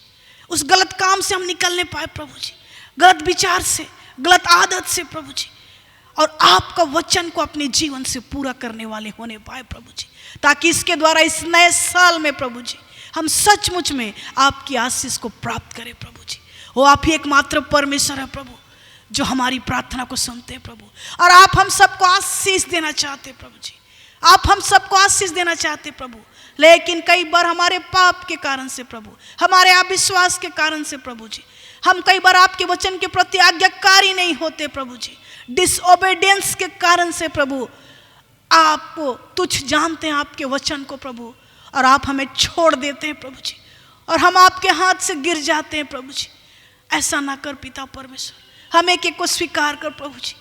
उस गलत काम से हम निकलने पाए प्रभु जी, गलत विचार से, गलत आदत से प्रभु जी, और आपका वचन को अपने जीवन से पूरा करने वाले होने पाए प्रभु जी, ताकि इसके द्वारा इस नए साल में प्रभु जी हम सचमुच में आपकी आशीष को प्राप्त करें प्रभु जी। वो आप ही एकमात्र परमेश्वर है प्रभु जो हमारी प्रार्थना को सुनते हैं प्रभु। और आप हम सबको आशीष देना चाहते प्रभु जी, आप हम सबको आशीष देना चाहते प्रभु। लेकिन कई बार हमारे पाप के कारण से प्रभु, हमारे अविश्वास के कारण से प्रभु जी, हम कई बार आपके वचन के प्रति आज्ञाकारी नहीं होते प्रभु जी। डिसओबीडियंस के कारण से प्रभु आपको तुच्छ जानते हैं आपके वचन को प्रभु, और आप हमें छोड़ देते हैं प्रभु जी, और हम आपके हाथ से गिर जाते हैं प्रभु जी। ऐसा ना कर पिता परमेश्वर, हम एक एक को स्वीकार कर प्रभु जी।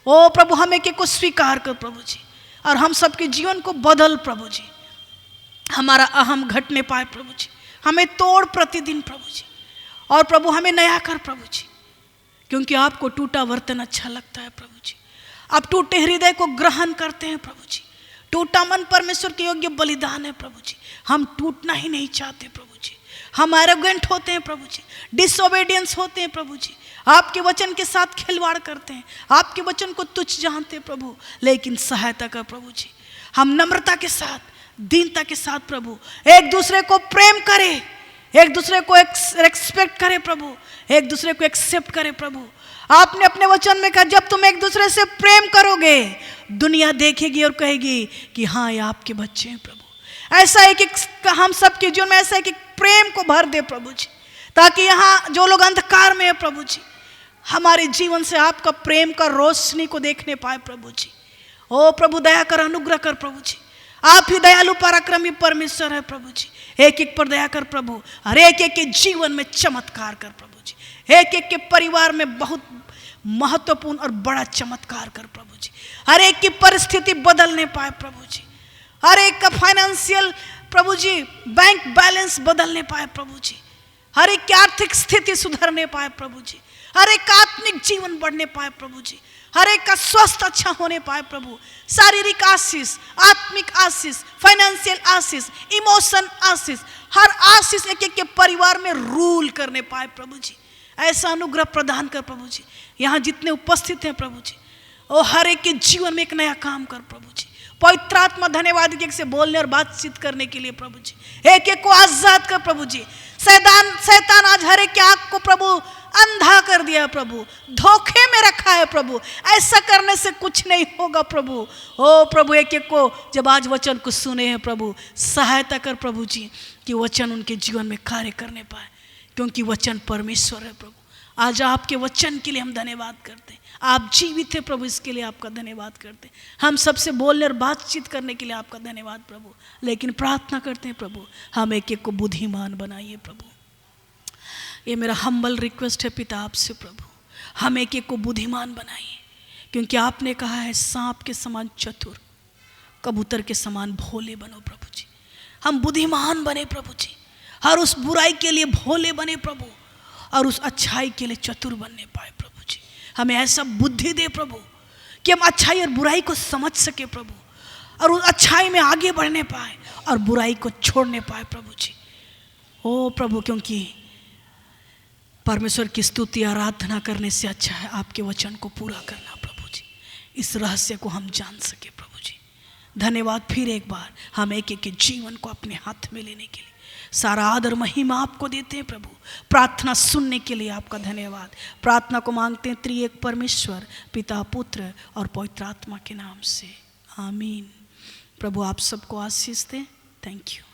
ओ प्रभु हम एक एक को स्वीकार कर प्रभु जी, और हम सबके जीवन को बदल प्रभु जी। हमारा अहम घटने पाए प्रभु जी, हमें तोड़ प्रतिदिन प्रभु जी, और प्रभु हमें नया कर प्रभु जी, क्योंकि आपको टूटा बर्तन अच्छा लगता है प्रभु जी। आप टूटे हृदय को ग्रहण करते हैं प्रभु जी। टूटा मन परमेश्वर के योग्य बलिदान है प्रभु जी। हम टूटना ही नहीं चाहते प्रभु जी। हम एरोगेंट होते हैं प्रभु जी, डिसओबीडियंस होते हैं प्रभु जी, आपके वचन के साथ खिलवाड़ करते हैं, आपके वचन को तुच्छ जानते हैं प्रभु। लेकिन सहायता कर प्रभु जी, हम नम्रता के साथ, दीनता के साथ प्रभु एक दूसरे को प्रेम करें, एक दूसरे को एक्सपेक्ट करें प्रभु, एक दूसरे को एक्सेप्ट करें प्रभु। आपने अपने वचन में कहा जब तुम एक दूसरे से प्रेम करोगे दुनिया देखेगी और कहेगी कि हाँ ये आपके बच्चे हैं प्रभु। ऐसा एक हम सबके जीवन में ऐसा एक प्रेम को भर दे प्रभु जी, ताकि यहाँ जो लोग अंधकार में है प्रभु जी, हमारे जीवन से आपका प्रेम का रोशनी को देखने पाए प्रभु जी। ओ प्रभु दया कर, अनुग्रह कर प्रभु जी। आप ही दयालु पराक्रमी परमेश्वर है प्रभु जी। एक एक पर दया कर प्रभु, और एक एक के जीवन में चमत्कार कर प्रभु जी। एक एक के परिवार में बहुत महत्वपूर्ण और बड़ा चमत्कार कर प्रभु जी। हर एक की परिस्थिति बदलने पाए प्रभु जी। हर एक का फाइनेंशियल प्रभु जी बैंक बैलेंस बदलने पाए प्रभु जी। हर एक की आर्थिक स्थिति सुधरने पाए प्रभु जी। हर एक का आत्मिक जीवन बढ़ने पाए प्रभु जी। हर एक का स्वास्थ्य अच्छा होने पाए प्रभु। शारीरिक आशीष, आत्मिक आशीष, फाइनेंशियल आशीष, इमोशन आशीष, हर आशीष एक एक के परिवार में रूल करने पाए प्रभु जी। ऐसा अनुग्रह प्रदान कर प्रभु जी। यहाँ जितने उपस्थित हैं प्रभु जी, और हर एक के जीवन में एक नया काम कर प्रभु जी। पवित्र आत्मा धन्यवाद एक से बोलने और बातचीत करने के लिए प्रभु जी। एक एक को आजाद कर प्रभु जी। शैतान आज हर एक की आंख को प्रभु अंधा कर दिया प्रभु, धोखे में रखा है प्रभु। ऐसा करने से कुछ नहीं होगा प्रभु। ओ प्रभु एक एक को जब आज वचन को सुने हैं प्रभु, सहायता कर प्रभु जी कि वचन उनके जीवन में कार्य करने पाए, क्योंकि वचन परमेश्वर है प्रभु। आज आपके वचन के लिए हम धन्यवाद करते हैं। आप जीवित हैं प्रभु, इसके लिए आपका धन्यवाद करते हैं। हम सबसे बोलने और बातचीत करने के लिए आपका धन्यवाद प्रभु। लेकिन प्रार्थना करते हैं प्रभु, हम एक एक को बुद्धिमान बनाइए प्रभु। ये मेरा हम्बल रिक्वेस्ट है पिता आपसे प्रभु, हम एक एक को बुद्धिमान बनाइए, क्योंकि आपने कहा है सांप के समान चतुर, कबूतर के समान भोले बनो प्रभु जी। हम बुद्धिमान बने प्रभु जी, हर उस बुराई के लिए भोले बने प्रभु, और उस अच्छाई के लिए चतुर बनने पाए प्रभु जी। हमें ऐसा बुद्धि दे प्रभु कि हम अच्छाई और बुराई को समझ सके प्रभु, और उस अच्छाई में आगे बढ़ने पाए और बुराई को छोड़ने पाए प्रभु जी। ओ प्रभु, क्योंकि परमेश्वर की स्तुति आराधना करने से अच्छा है आपके वचन को पूरा करना प्रभु जी। इस रहस्य को हम जान सके प्रभु जी। धन्यवाद फिर एक बार, हम एक एक के जीवन को अपने हाथ में लेने के लिए सारा आदर महिमा आपको देते हैं प्रभु। प्रार्थना सुनने के लिए आपका धन्यवाद। प्रार्थना को मांगते हैं त्रिएक परमेश्वर पिता, पुत्र और पवित्र आत्मा के नाम से, आमीन। प्रभु आप सबको आशीष दें। Thank you.